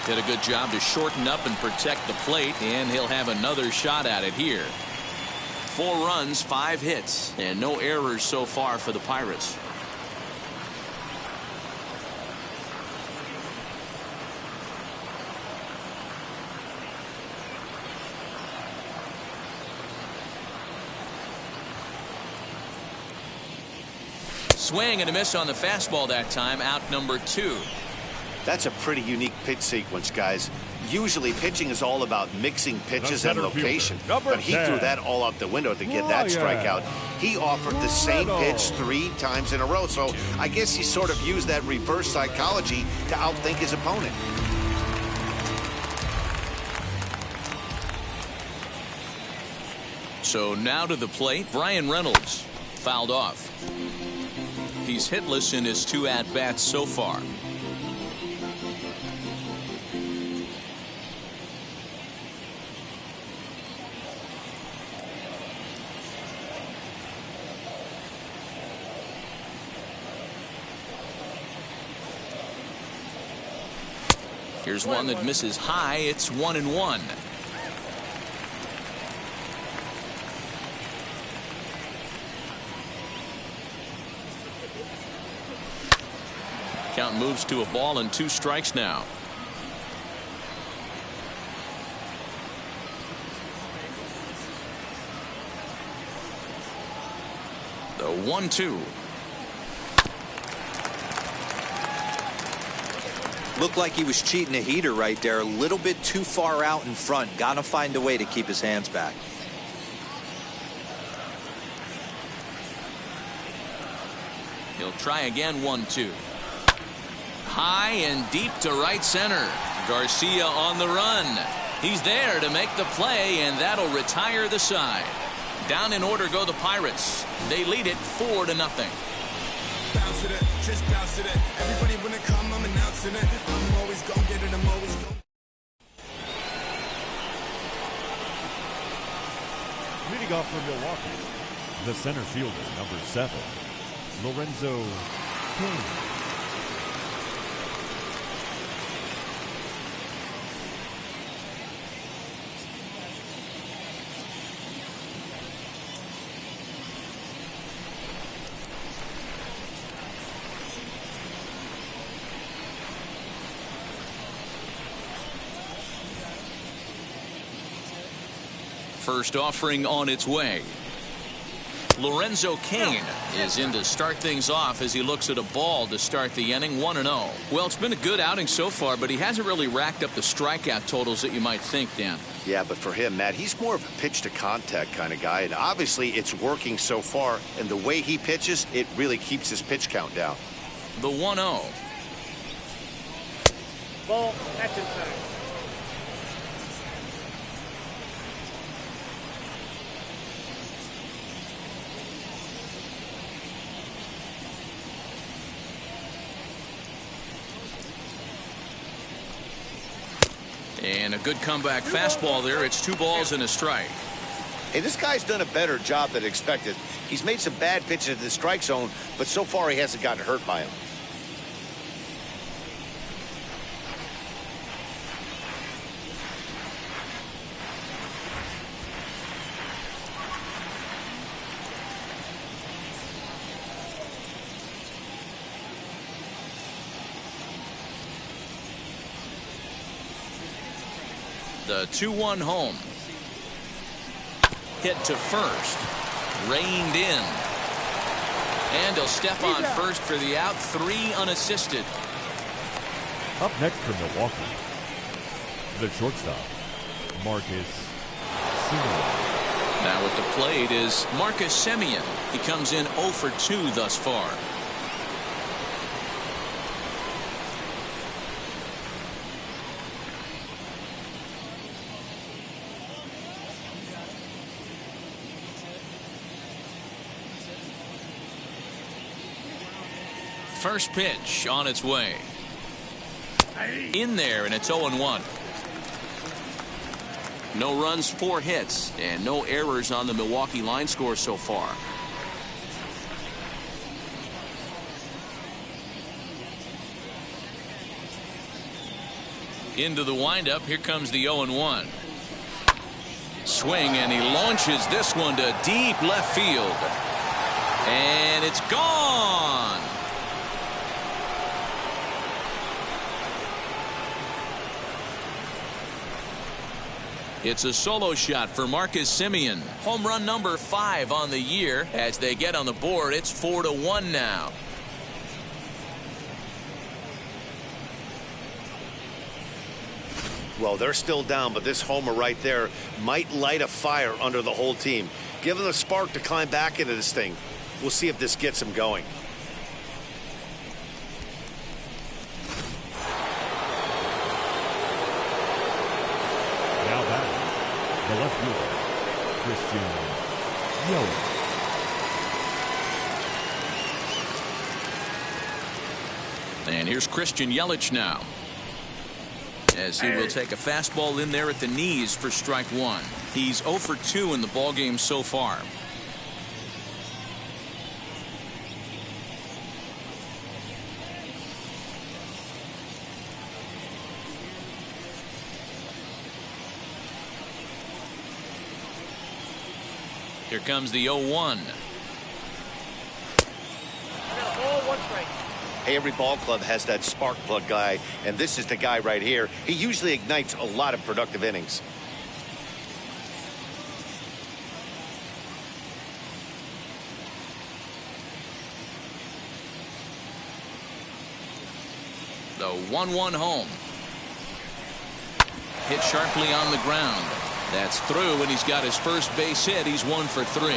Did a good job to shorten up and protect the plate, and he'll have another shot at it here. 4 runs, 5 hits, and no errors so far for the Pirates. Swing and a miss on the fastball that time. Out number 2. That's a pretty unique pitch sequence, guys. Usually pitching is all about mixing pitches and location, but he threw that all out the window to get that strikeout. He offered the same pitch 3 times in a row, so I guess he sort of used that reverse psychology to outthink his opponent. So now to the plate, Brian Reynolds. Fouled off. He's hitless in his 2 at-bats so far. Here's one that misses high. It's 1-1. Count moves to a ball and 2 strikes now. The 1-2. Looked like he was cheating a heater right there. A little bit too far out in front. Got to find a way to keep his hands back. He'll try again. 1-2. High and deep to right center. Garcia on the run. He's there to make the play, and that'll retire the side. Down in order go the Pirates. They lead it 4-0. Bounce it, just bounce it. Everybody when it come, I'm announcing it. I'm always gonna get it, I'm always gonna. Leading off for Milwaukee, the center fielder, number 7, Lorenzo Cain. First offering on its way. Lorenzo Cain is in to start things off as he looks at a ball to start the inning. 1-0. Well, it's been a good outing so far, but he hasn't really racked up the strikeout totals that you might think, Dan. Yeah, but for him, Matt, he's more of a pitch to contact kind of guy, and obviously it's working so far, and the way he pitches, it really keeps his pitch count down. The 1-0. Ball, that's inside. And a good comeback fastball there. It's 2 balls and a strike. Hey, this guy's done a better job than expected. He's made some bad pitches in the strike zone, but so far he hasn't gotten hurt by him. The 2-1 home. Hit to first. Reined in. And he'll step on first for the out. 3 unassisted. Up next for Milwaukee, the shortstop, Marcus Semien. Now at the plate is Marcus Semien. He comes in 0 for 2 thus far. First pitch on its way. In there, and it's 0-1. No runs, 4 hits, and no errors on the Milwaukee line score so far. Into the windup. Here comes the 0-1. Swing, and he launches this one to deep left field. And it's gone. It's a solo shot for Marcus Semien. Home run number 5 on the year. As they get on the board, it's 4-1 now. Well, they're still down, but this homer right there might light a fire under the whole team. Give them a spark to climb back into this thing. We'll see if this gets them going. Now back, the left fielder, Christian Yelich. And here's Christian Yelich now, as he will take a fastball in there at the knees for strike 1. He's 0 for 2 in the ballgame so far. Here comes the 0-1. Hey, every ball club has that spark plug guy, and this is the guy right here. He usually ignites a lot of productive innings. The 1-1 home. Hit sharply on the ground. That's through, and he's got his first base hit. He's 1 for 3.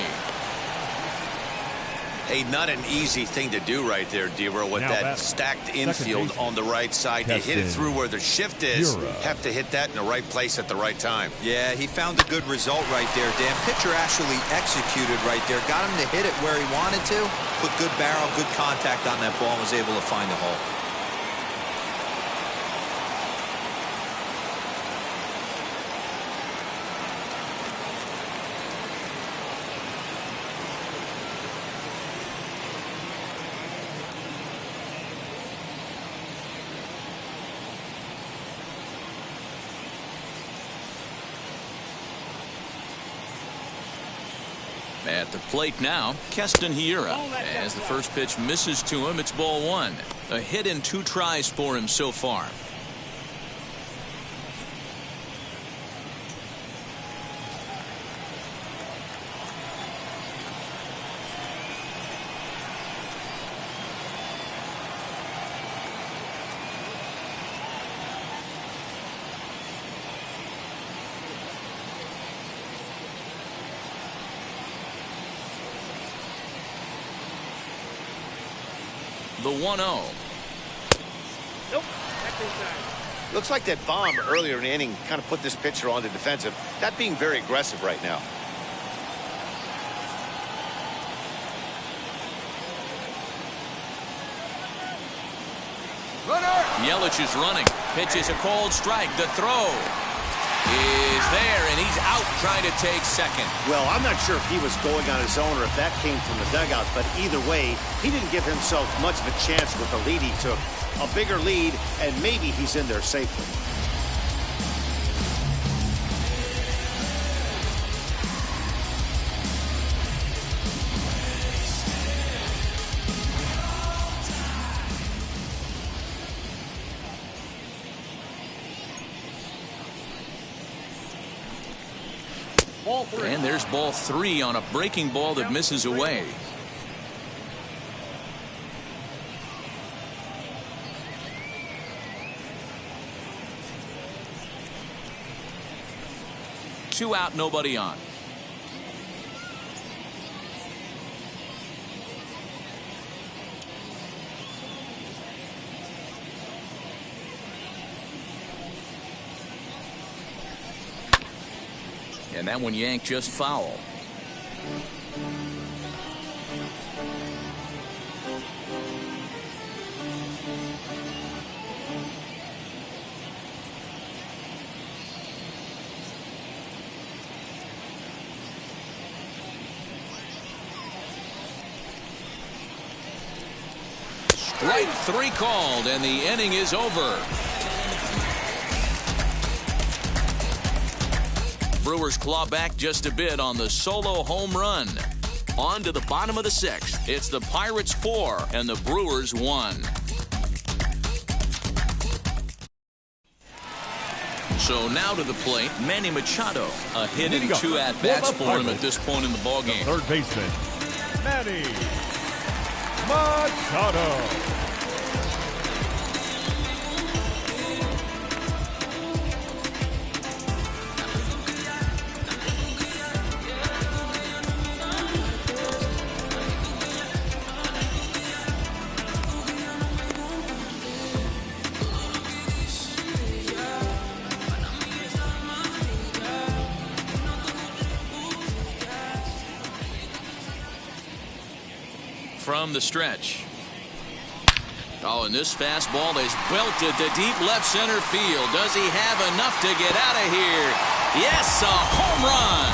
Hey, not an easy thing to do right there, Dero, with that stacked infield on the right side. To hit it through where the shift is, have to hit that in the right place at the right time. Yeah, he found a good result right there, Dan. Pitcher actually executed right there. Got him to hit it where he wanted to. Put good barrel, good contact on that ball, and was able to find the hole. At the plate now, Keston Hiura. As the first pitch misses to him, it's ball 1. A hit in 2 tries for him so far. The 1-0. Nope. Looks like that bomb earlier in the inning kind of put this pitcher on the defensive. Not being very aggressive right now. Runner. Yelich is running. Pitch is a cold strike. The throw is there, and he's out trying to take second. Well, I'm not sure if he was going on his own or if that came from the dugout, but either way, he didn't give himself much of a chance with the lead he took. A bigger lead, and maybe he's in there safely. And there's ball 3 on a breaking ball that misses away. Two out, nobody on. And that one yanked just foul. Strike 3 called, and the inning is over. Brewers claw back just a bit on the solo home run. On to the bottom of the 6th. It's the Pirates 4 and the Brewers 1. So now to the plate, Manny Machado. A hit and 2 at-bats for him at this point in the ballgame. Third baseman, Manny Machado. From the stretch. Oh, and this fastball is belted to deep left center field. Does he have enough to get out of here? Yes, a home run.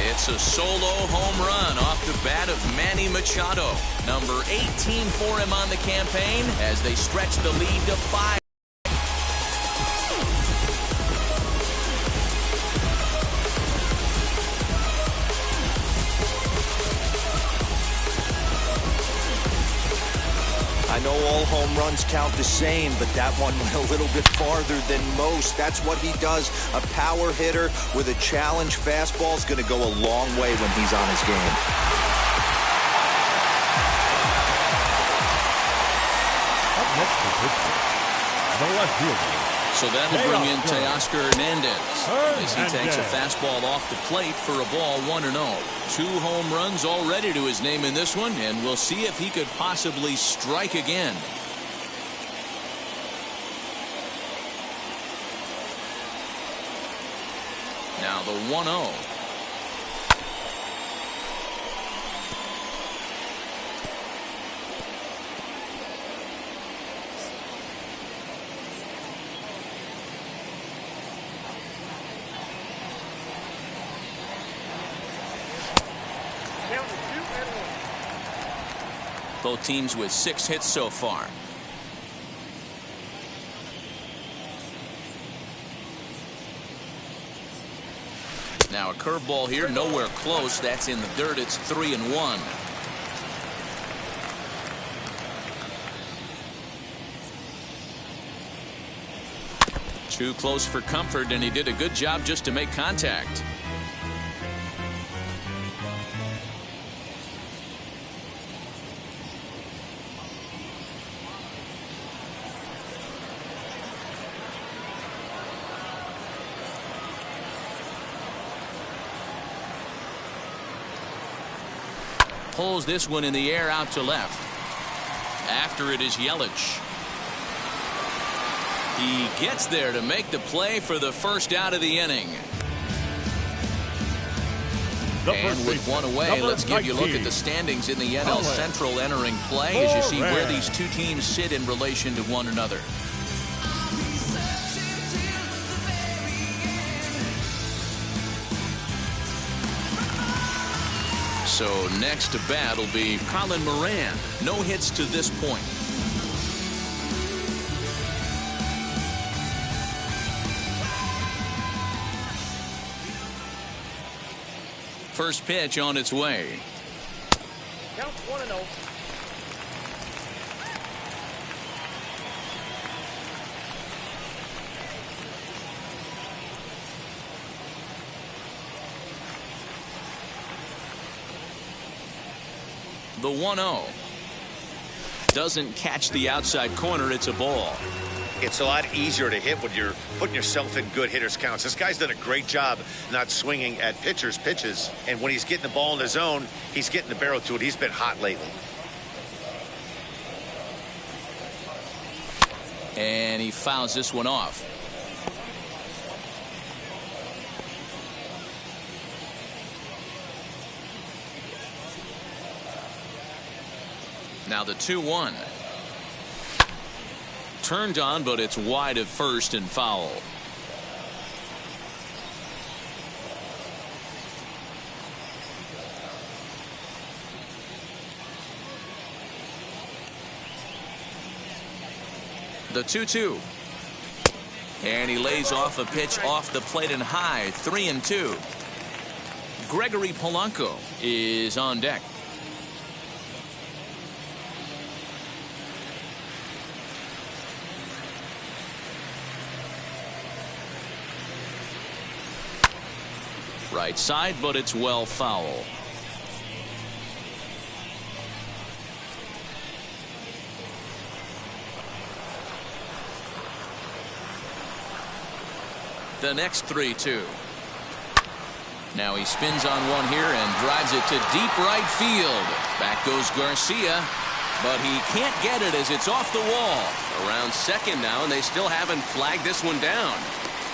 It's a solo home run off the bat of Manny Machado. Number 18 for him on the campaign as they stretch the lead to 5. ones count the same, but that one went a little bit farther than most. That's what he does. A power hitter with a challenge fastball is going to go a long way when he's on his game. Up next to pitcher, the left fielder. So that'll bring in Teoscar Hernandez as he takes a fastball off the plate for a ball 1-0. 2 home runs already to his name in this one, and we'll see if he could possibly strike again. Now the 1-0. Both teams with 6 hits so far. Now a curveball here, nowhere close. That's in the dirt. It's 3-1. Too close for comfort, and he did a good job just to make contact. Pulls this one in the air out to left. After it is Yelich. He gets there to make the play for the first out of the inning. And with one away, let's give you a look at the standings in the NL Central entering play as you see where these two teams sit in relation to one another. So next to bat will be Colin Moran. No hits to this point. First pitch on its way. Count 1-0. The 1-0 doesn't catch the outside corner. It's a ball. It's a lot easier to hit when you're putting yourself in good hitters counts. This guy's done a great job not swinging at pitchers' pitches. And when he's getting the ball in the zone, he's getting the barrel to it. He's been hot lately. And he fouls this one off. Now the 2-1. Turned on, but it's wide of first and foul. The 2-2. And he lays off a pitch off the plate and high. 3-2. Gregory Polanco is on deck. Right side, but it's well foul. The next 3-2. Now he spins on one here and drives it to deep right field. Back goes Garcia, but he can't get it as it's off the wall. Around second now, and they still haven't flagged this one down.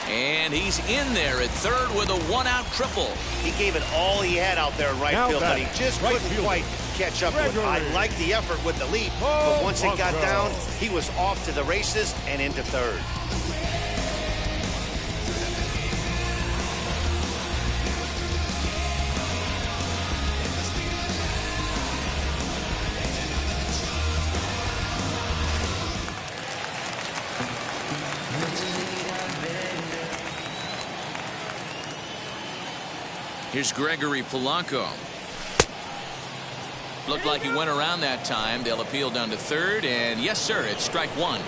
And he's in there at third with a one-out triple. He gave it all he had out there in right field, but he just couldn't quite catch up with it. I like the effort with the leap, but once it got down, he was off to the races and into third. Here's Gregory Polanco. Looked like he went around that time. They'll appeal down to third, and yes, sir, it's strike one.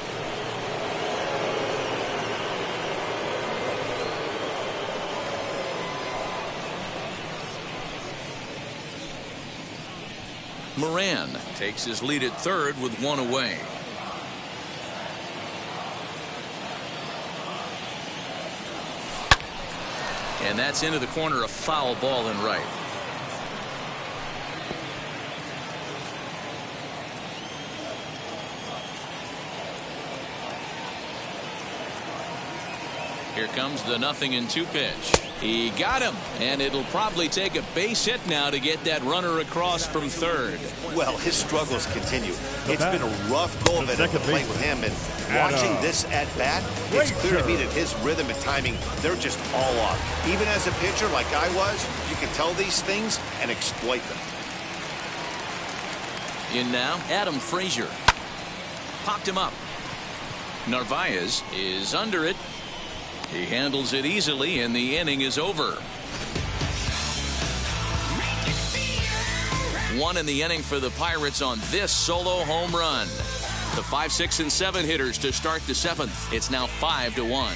Moran takes his lead at third with one away. And that's into the corner, a foul ball in right. Here comes the 0-2 pitch. He got him, and it'll probably take a base hit now to get that runner across from third. Well, his struggles continue. It's been a rough go of it at the plate with him, and watching this at bat, it's clear to me that his rhythm and timing, they're just all off. Even as a pitcher like I was, you can tell these things and exploit them. In now, Adam Frazier. Popped him up. Narvaez is under it. He handles it easily, and the inning is over. One in the inning for the Pirates on this solo home run. The 5, 6, and 7 hitters to start the 7th. It's now 5-1.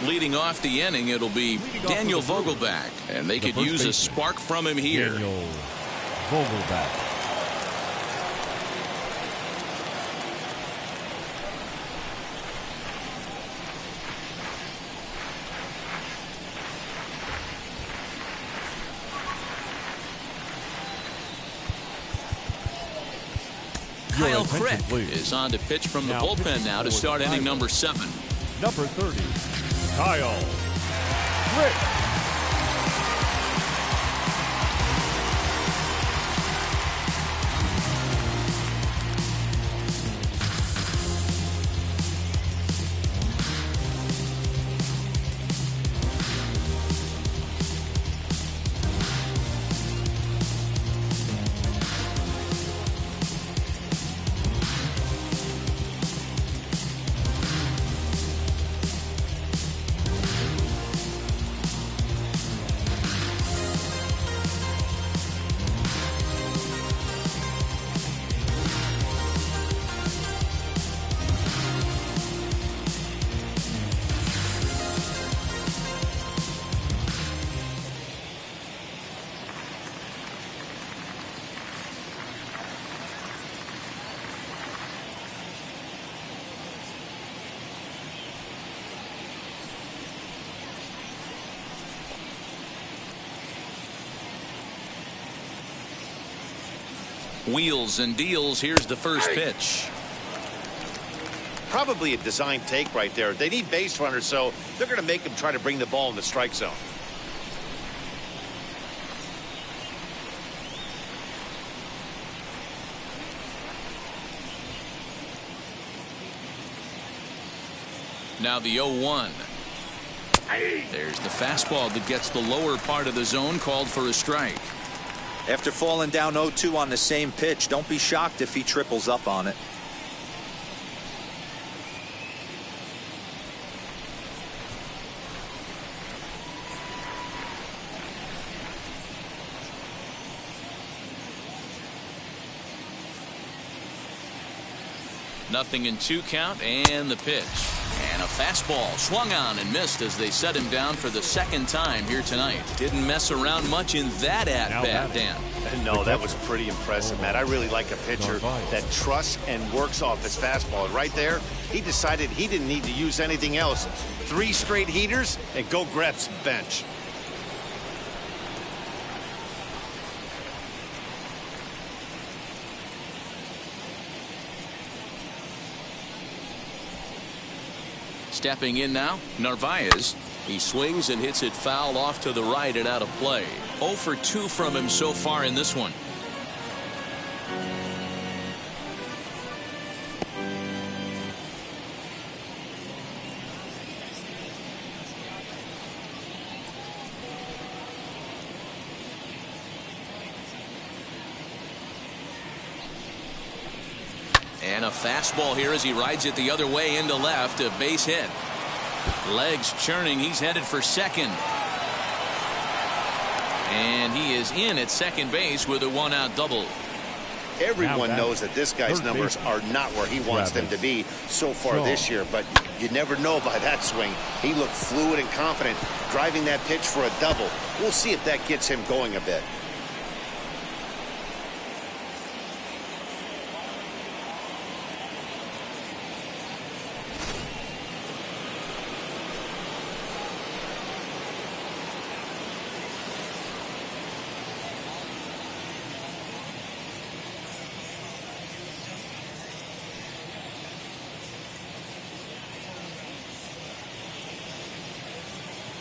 Leading off the inning, it'll be Daniel Vogelback, and they could use a spark from him here. Daniel Vogelback. Kyle Crick is on to pitch from the bullpen now to start inning number 7. Number 30, Kyle Crick. Wheels and deals. Here's the first pitch. Probably a design take right there. They need base runners, so they're going to make him try to bring the ball in the strike zone. Now the 0-1. There's the fastball that gets the lower part of the zone, called for a strike. After falling down 0-2 on the same pitch, don't be shocked if he triples up on it. Nothing in 2 count, and the pitch. And a fastball swung on and missed as they set him down for the 2nd time here tonight. Didn't mess around much in that at-bat, Dan. No, that was pretty impressive, Matt. I really like a pitcher that trusts and works off his fastball. And right there, he decided he didn't need to use anything else. 3 straight heaters and go grab some bench. Stepping in now, Narvaez. He swings and hits it foul off to the right and out of play. 0 for 2 from him so far in this one. And a fastball here as he rides it the other way into left. A base hit. Legs churning. He's headed for second. And he is in at second base with a one-out double. Everyone knows that this guy's numbers are not where he wants them to be so far this year, but you never know by that swing. He looked fluid and confident, driving that pitch for a double. We'll see if that gets him going a bit.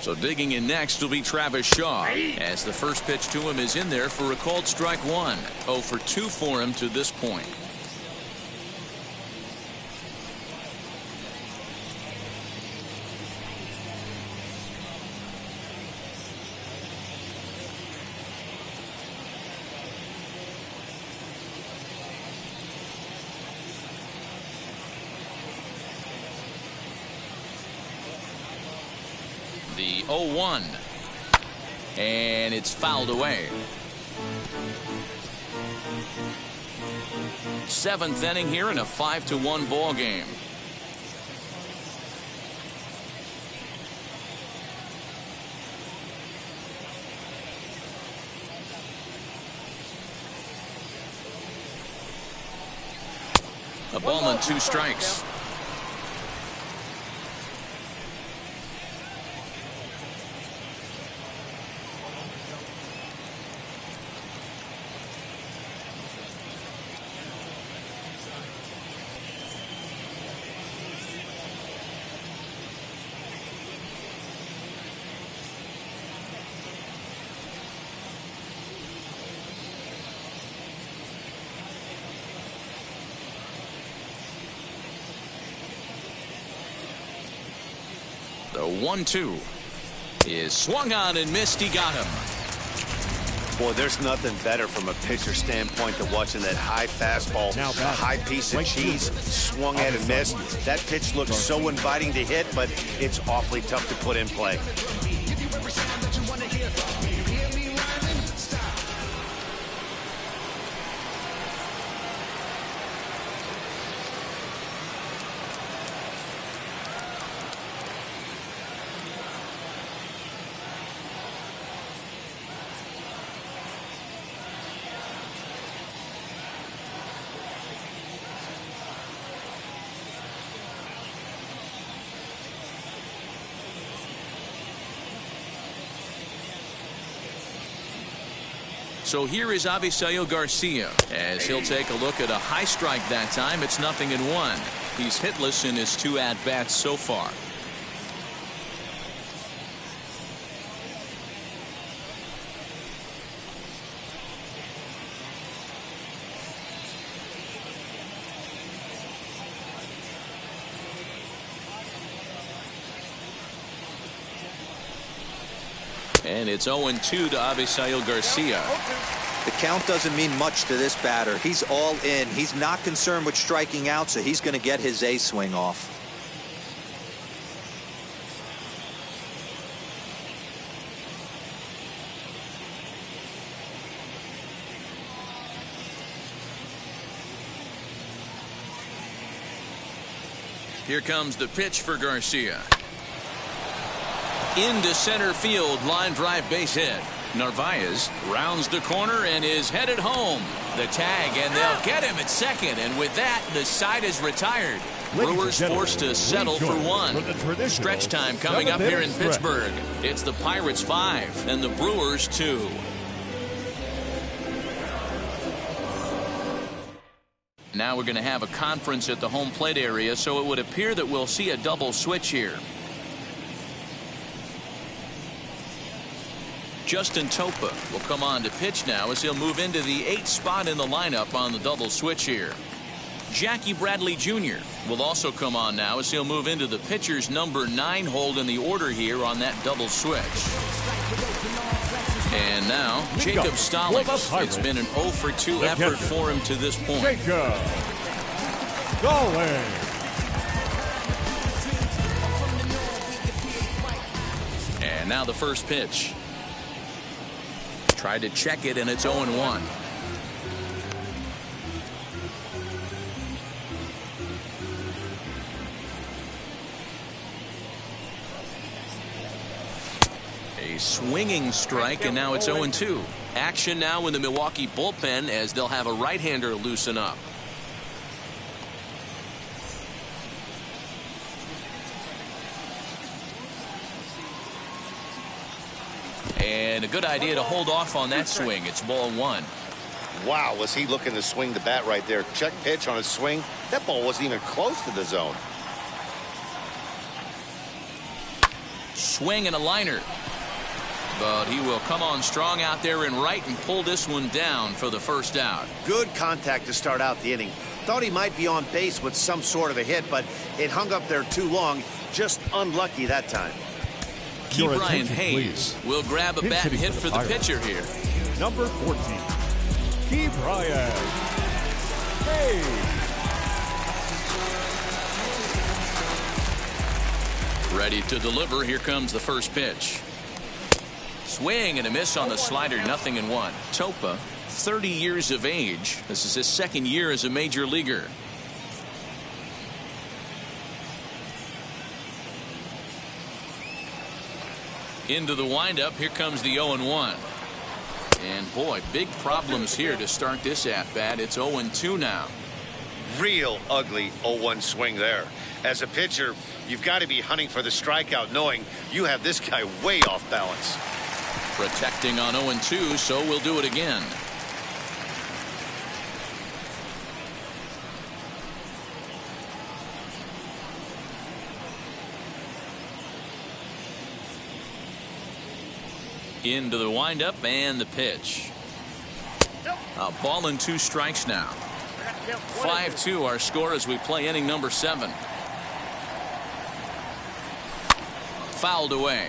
So digging in next will be Travis Shaw, as the first pitch to him is in there for a called strike one. 0 for 2 for him to this point. The 0-1, and it's fouled away. 7th inning here in a 5-1 ball game. A ball and 2 strikes. The 1-2 is swung on and missed. He got him. Boy, there's nothing better from a pitcher standpoint than watching that high fastball, a high piece of cheese, swung at and missed. That pitch looks so inviting to hit, but it's awfully tough to put in play. So here is Avisail Garcia, as he'll take a look at a high strike that time. It's 0-1. He's hitless in his 2 at-bats so far. And it's 0-2 to Avisail Garcia. The count doesn't mean much to this batter. He's all in. He's not concerned with striking out, so he's going to get his A swing off. Here comes the pitch for Garcia. Into center field, line drive base hit. Narvaez rounds the corner and is headed home. The tag, and they'll get him at second, and with that, the side is retired. Brewers forced to settle for one. Stretch time coming up here in Pittsburgh. It's the Pirates 5 and the Brewers 2. Now we're going to have a conference at the home plate area, so it would appear that we'll see a double switch here. Justin Topa will come on to pitch now as he'll move into the 8th spot in the lineup on the double switch here. Jackie Bradley Jr. will also come on now as he'll move into the pitcher's number 9 hold in the order here on that double switch. And now Jacob Stallings. It's been an 0 for 2 effort for him to this point. Galway. And now the first pitch. Tried to check it, and it's 0-1. A swinging strike, and now it's 0-2. Action now in the Milwaukee bullpen as they'll have a right-hander loosen up. And a good idea to hold off on that swing. It's ball one. Wow, was he looking to swing the bat right there? Check pitch on his swing. That ball wasn't even close to the zone. Swing and a liner. But he will come on strong out there in right and pull this one down for the first out. Good contact to start out the inning. Thought he might be on base with some sort of a hit, but it hung up there too long. Just unlucky that time. Key Brian Hayes will grab a bat and hit for the pitcher here. Number 14, Key Brian Hayes. Ready to deliver. Here comes the first pitch. Swing and a miss on the slider. 0-1. Topa, 30 years of age. This is his second year as a major leaguer. Into the windup. Here comes the 0-1. And boy, big problems here to start this at bat. It's 0-2 now. Real ugly 0-1 swing there. As a pitcher, you've got to be hunting for the strikeout, knowing you have this guy way off balance. Protecting on 0-2, so we'll do it again. Into the windup and the pitch. A ball and 2 strikes now. 5-2 our score as we play inning number 7. Fouled away.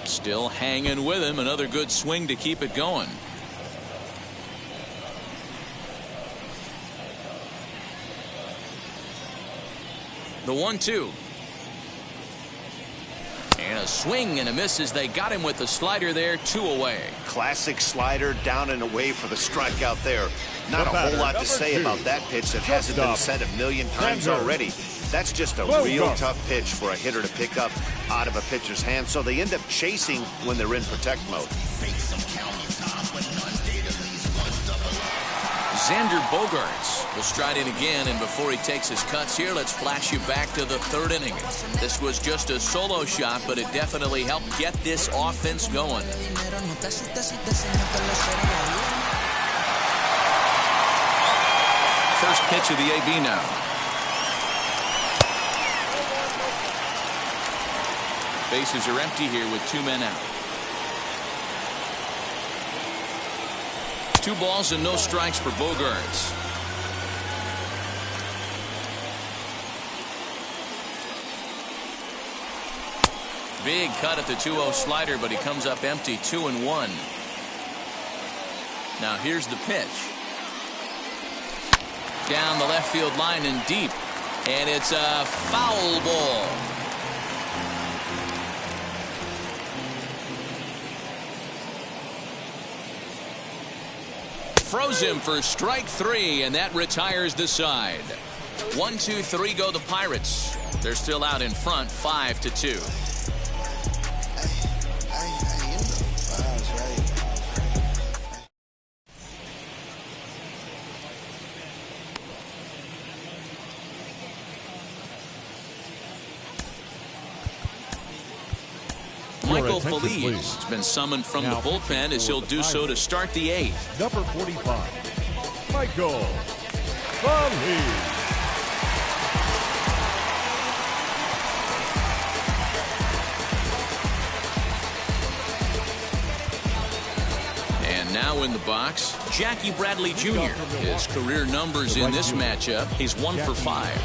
Still hanging with him. Another good swing to keep it going. The 1-2. And a swing and a miss as they got him with the slider there. 2 away. Classic slider down and away for the strikeout there. Not a whole lot to say about that pitch that hasn't been said a million times already. That's just a real tough pitch for a hitter to pick up out of a pitcher's hand, so they end up chasing when they're in protect mode. Xander Bogaerts will stride in again, and before he takes his cuts here, let's flash you back to the 3rd inning. This was just a solo shot, but it definitely helped get this offense going. First pitch of the AB now. Bases are empty here with 2 men out. 2 balls and no strikes for Bogaerts. Big cut at the 2-0 slider, but he comes up empty. 2-1. Now here's the pitch. Down the left field line and deep. And it's a foul ball. Froze him for strike 3, and that retires the side. 1, 2, 3 go the Pirates. They're still out in front, 5-2. Michael Feliz has been summoned from the bullpen as he'll do so to start the 8th. Number 45, Michael Feliz. And now in the box, Jackie Bradley Jr. His career numbers in this matchup, he's 1 for 5.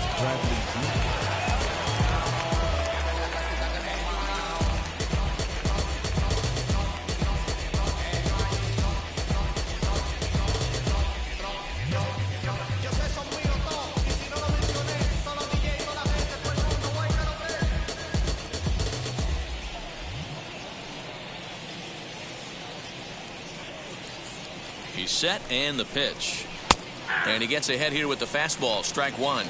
set and the pitch. And he gets ahead here with the fastball. Strike one.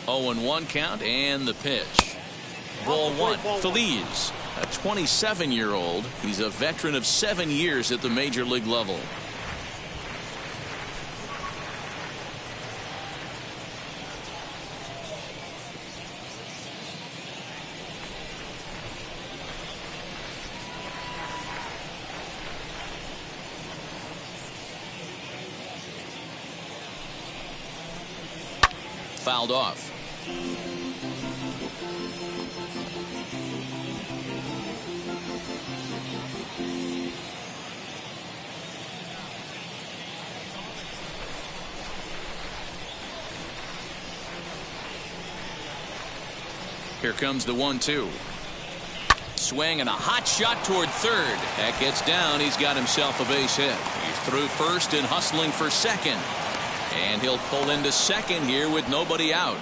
Oh, and 1 count and the pitch. Ball one. Feliz, a 27-year-old. He's a veteran of 7 years at the major league level. Fouled off. Here comes the 1-2. Swing and a hot shot toward third. That gets down. He's got himself a base hit. He's through first and hustling for second. And he'll pull into second here with nobody out.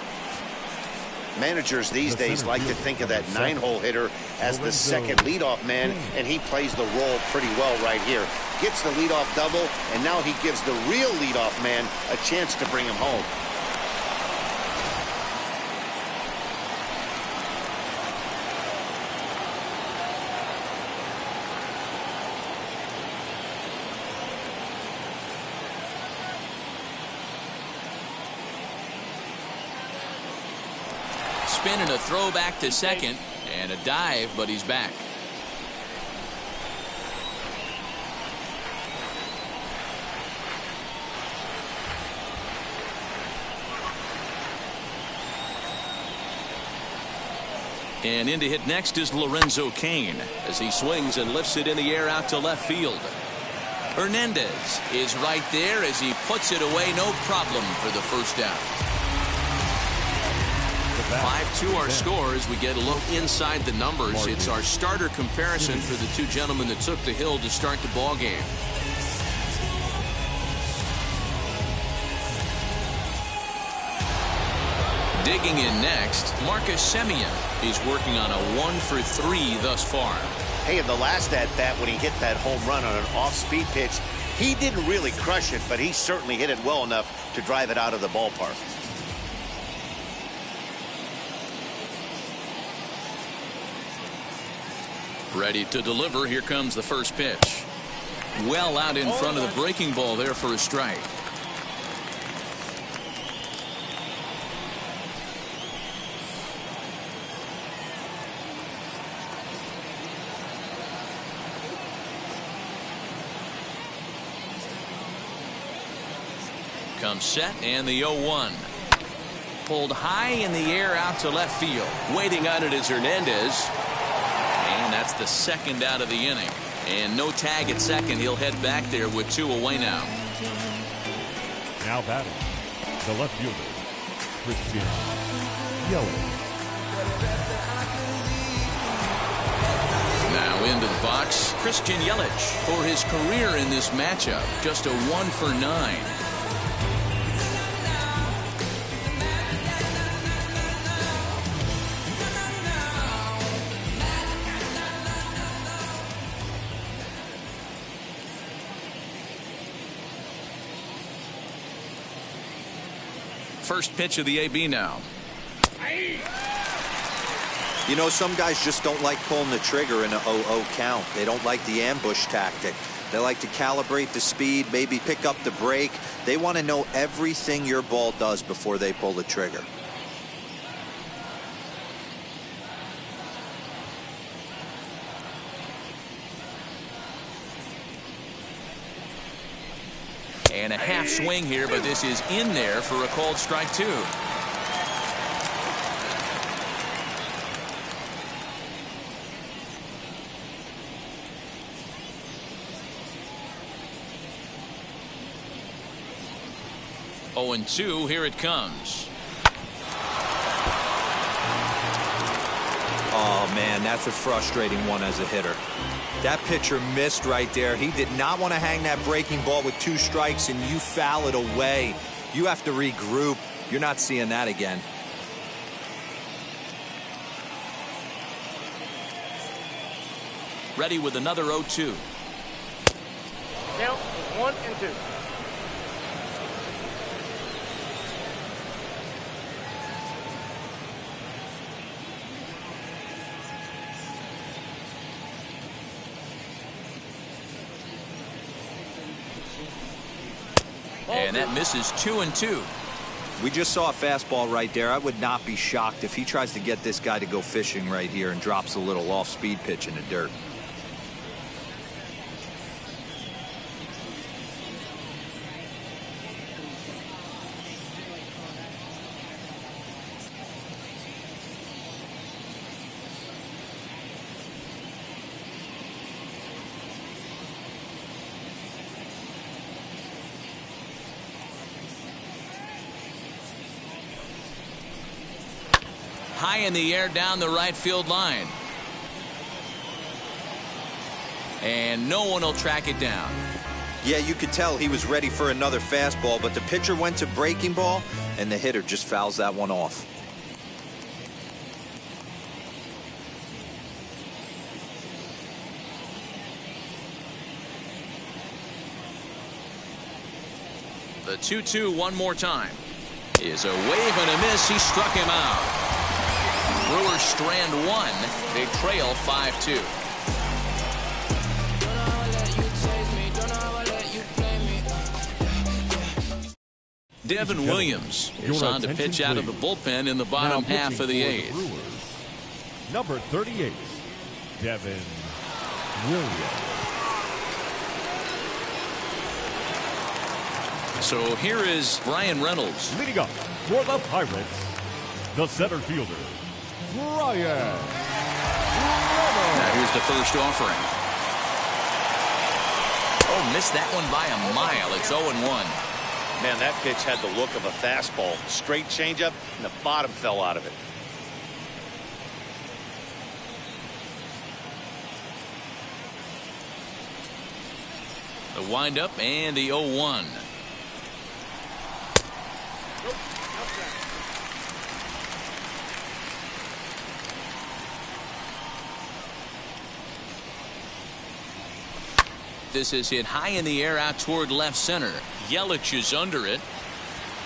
Managers these days like to think of that 9-hole hitter as the second leadoff man, and he plays the role pretty well right here. Gets the leadoff double, and now he gives the real leadoff man a chance to bring him home. Spin and a throw back to second, and a dive, but he's back. And in to hit next is Lorenzo Cain as he swings and lifts it in the air out to left field. Hernandez is right there as he puts it away, no problem for the first down. 5-2 our score as we get a look inside the numbers. It's our starter comparison for the two gentlemen that took the hill to start the ball game. Digging in next, Marcus Semien. He's working on a 1-for-3 thus far. Hey, in the last at-bat when he hit that home run on an off-speed pitch, he didn't really crush it, but he certainly hit it well enough to drive it out of the ballpark. Ready to deliver. Here comes the first pitch. Well out in front of the breaking ball there for a strike. Comes set and the 0-1. Pulled high in the air out to left field. Waiting on it is Hernandez. And that's the second out of the inning. And no tag at second. He'll head back there with 2 away now. Now batting, the left fielder, Christian Yelich. Now into the box, Christian Yelich for his career in this matchup. Just a 1-for-9. First pitch of the AB now. You know, some guys just don't like pulling the trigger in a 0-0 count. They don't like the ambush tactic. They like to calibrate the speed, maybe pick up the brake. They want to know everything your ball does before they pull the trigger. And a half swing here, but this is in there for a called strike 2. Oh, and 2, here it comes. Oh, man, that's a frustrating one as a hitter. That pitcher missed right there. He did not want to hang that breaking ball with 2 strikes, and you foul it away. You have to regroup. You're not seeing that again. Ready with another 0-2. Count 1 and 2. And that misses 2 and 2. We just saw a fastball right there. I would not be shocked if he tries to get this guy to go fishing right here and drops a little off-speed pitch in the dirt. High in the air down the right field line. And no one will track it down. Yeah, you could tell he was ready for another fastball, but the pitcher went to breaking ball, and the hitter just fouls that one off. The 2-2 one more time. Is a wave and a miss. He struck him out. Brewers strand 1. They trail 5-2. Devin Williams is on to pitch out of the bullpen in the bottom half of the 8th. Number 38, Devin Williams. So here is Brian Reynolds. Leading up for the Pirates, the center fielder, Brian Reynolds. Now here's the first offering. Oh, missed that one by a mile. It's 0-1. Man, that pitch had the look of a fastball. Straight changeup, and the bottom fell out of it. The windup and the 0-1. This is hit high in the air out toward left center. Yelich is under it,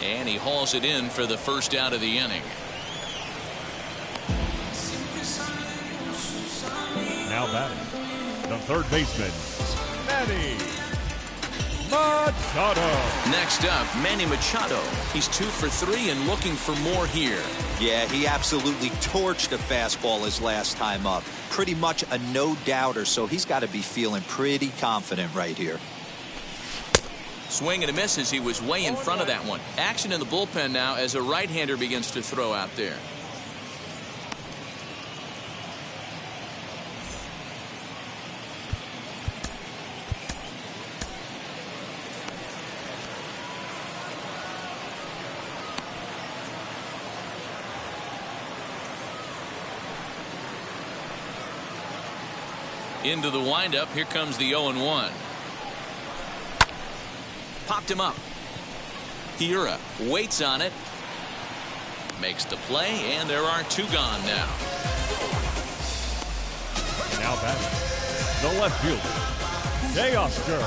and he hauls it in for the first out of the inning. Now batting, the third baseman, Manny Machado. Next up, Manny Machado. He's 2 for 3 and looking for more here. Yeah, he absolutely torched a fastball his last time up. Pretty much a no-doubter, so he's got to be feeling pretty confident right here. Swing and a miss as he was way in front of that one. Action in the bullpen now as a right-hander begins to throw out there. Into the windup. Here comes the 0-1. Popped him up. Hiura waits on it. Makes the play, and there are 2 gone now. Now batting, the left fielder, Teoscar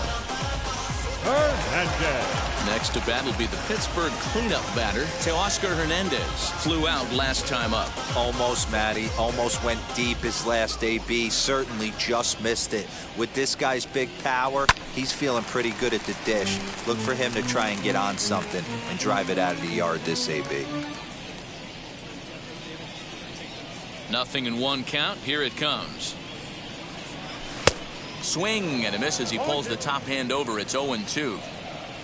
Hernandez. Next to bat will be the Pittsburgh cleanup batter, Teoscar Hernandez. Flew out last time up. Almost, Matty. Almost went deep his last AB. Certainly just missed it. With this guy's big power, he's feeling pretty good at the dish. Look for him to try and get on something and drive it out of the yard this AB. 0-1 count. Here it comes. Swing and a miss as he pulls the top hand over. It's 0-2.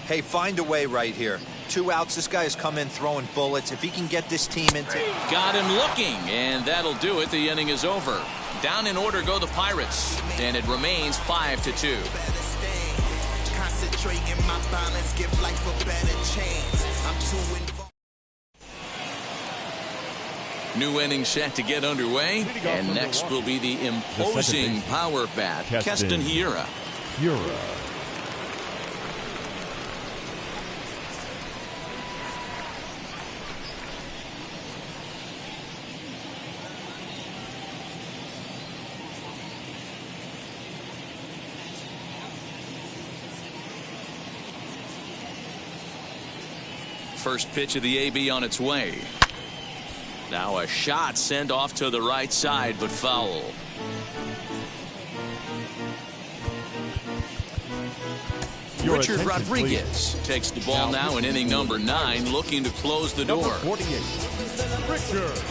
Hey, find a way right here. 2 outs. This guy has come in throwing bullets. If he can get this team into... Got him looking, and that'll do it. The inning is over. Down in order go the Pirates, and it remains 5-2. New inning set to get underway, and next will be the imposing power bat, Keston Hiura. First pitch of the AB on its way. Now a shot sent off to the right side, but foul. Richard Rodriguez takes the ball now in inning number 9, looking to close the door. Number 48, Richard Rodriguez.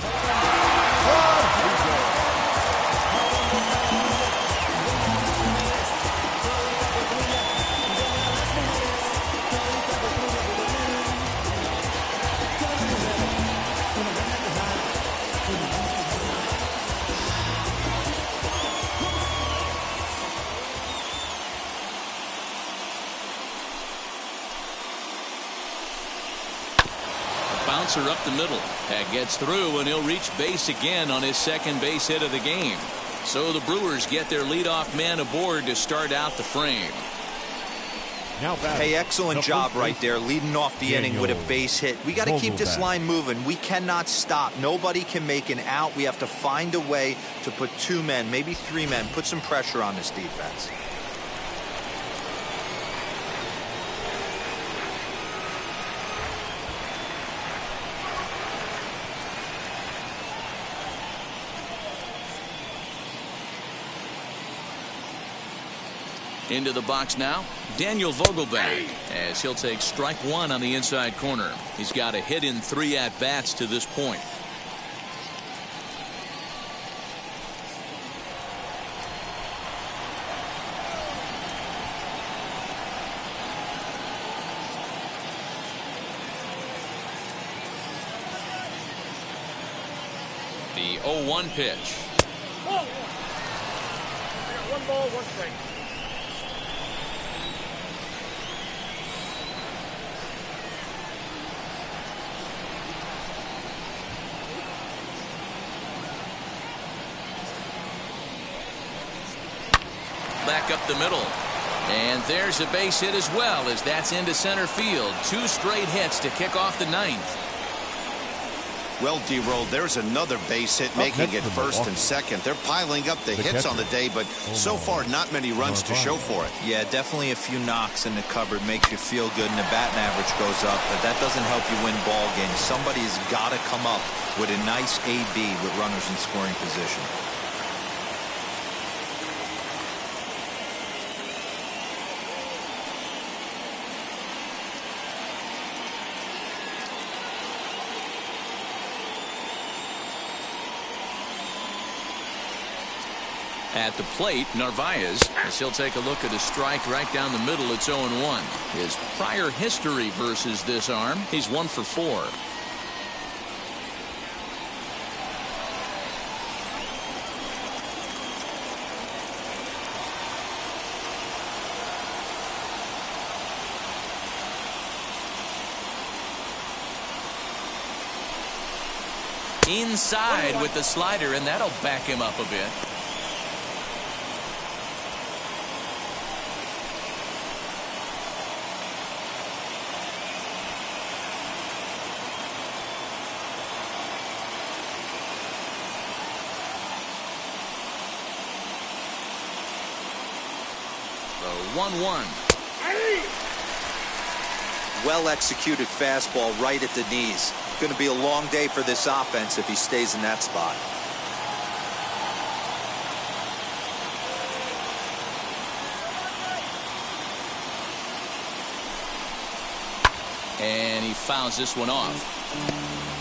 Bouncer up the middle. That gets through, and he'll reach base again on his second base hit of the game. So the Brewers get their leadoff man aboard to start out the frame. Hey, excellent job right there, leading off the inning with a base hit. We got to keep this line moving. We cannot stop. Nobody can make an out. We have to find a way to put 2 men, maybe 3 men, put some pressure on this defense. Into the box now, Daniel Vogelbach, as he'll take strike 1 on the inside corner. He's got a hit in 3 at-bats to this point. The 0-1 pitch. Oh. I got 1 ball, 1 strike. Back up the middle, and there's a base hit as well, as that's into center field. 2 straight hits to kick off the 9th. Well, D-Roll, there's another base hit, making it first and second. They're piling up the hits on the day, but so far not many runs to show for it. Yeah, definitely a few knocks in the cupboard makes you feel good, and the batting average goes up, but that doesn't help you win ball games. Somebody's got to come up with a nice AB with runners in scoring position. At the plate, Narvaez, as he'll take a look at a strike right down the middle. It's 0-1. His prior history versus this arm, he's 1 for 4. Inside with the slider, and that'll back him up a bit. The 1-1. Well executed fastball right at the knees. Going to be a long day for this offense if he stays in that spot. And he fouls this one off.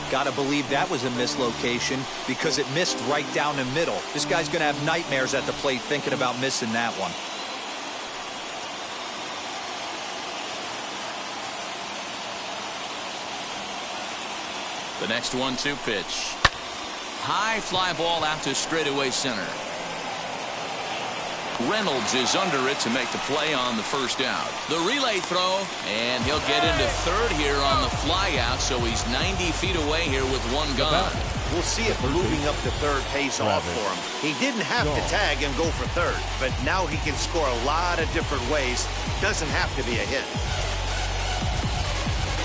Got to believe that was a mislocation because it missed right down the middle. This guy's going to have nightmares at the plate thinking about missing that one. The next 1-2 pitch. High fly ball out to straightaway center. Reynolds is under it to make the play on the first out. The relay throw, and he'll get into third here on the fly out, so he's 90 feet away here with one gone. We'll see if moving up to third pays off for him. He didn't have to tag and go for third, but now he can score a lot of different ways. Doesn't have to be a hit.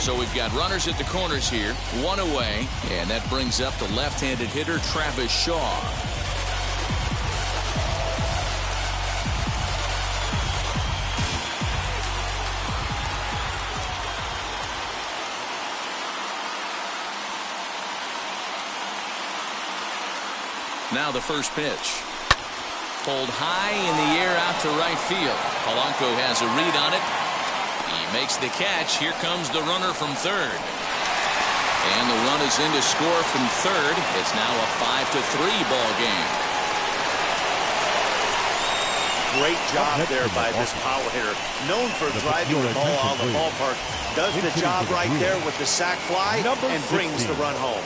So we've got runners at the corners here, one away, and that brings up the left-handed hitter Travis Shaw. Now the first pitch. Pulled high in the air out to right field. Polanco has a read on it. He makes the catch. Here comes the runner from third. And the run is in to score from third. It's now a 5-3 ball game. Great job there by this power hitter. Known for driving the ball out of the ballpark. Does the job right there with the sac fly and brings the run home.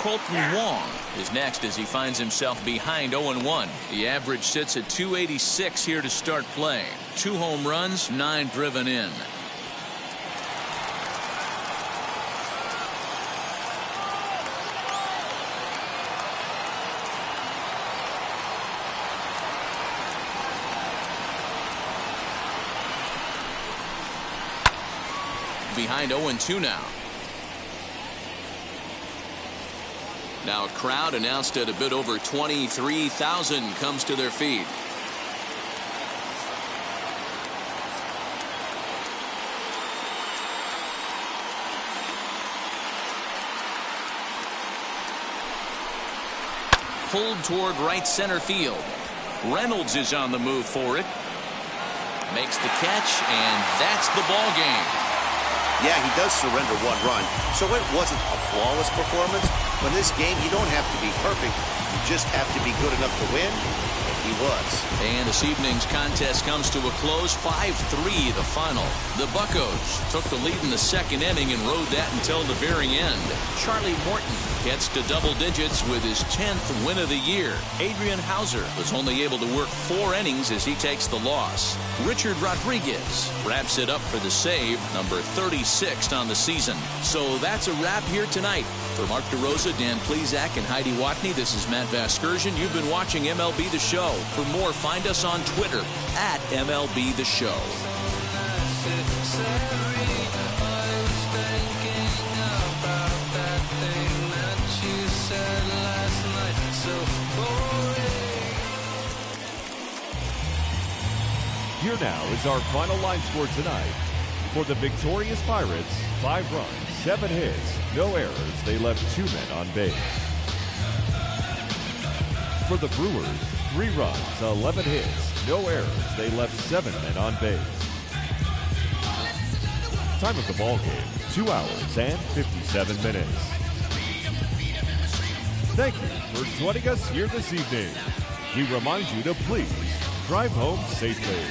Colton Wong is next as he finds himself behind 0-1. The average sits at 286 here to start play. 2 home runs, 9 driven in. Behind 0-2 now. Now a crowd announced at a bit over 23,000 comes to their feet. Pulled toward right center field. Reynolds is on the move for it. Makes the catch, and that's the ball game. Yeah, he does surrender 1 run, so it wasn't a flawless performance. But in this game, you don't have to be perfect. You just have to be good enough to win, and he was. And this evening's contest comes to a close, 5-3 the final. The Buccos took the lead in the second inning and rode that until the very end. Charlie Morton gets to double digits with his 10th win of the year. Adrian Hauser was only able to work 4 innings as he takes the loss. Richard Rodriguez wraps it up for the save, number 36 on the season. So that's a wrap here tonight. For Mark DeRosa, Dan Plesac, and Heidi Watney, this is Matt Vasgersian. You've been watching MLB The Show. For more, find us on Twitter at MLB The Show. Here now is our final line score tonight. For the victorious Pirates, 5 runs, 7 hits, no errors. They left 2 men on base. For the Brewers, 3 runs, 11 hits, no errors. They left 7 men on base. Time of the ball game, 2 hours and 57 minutes. Thank you for joining us here this evening. We remind you to please drive home safely.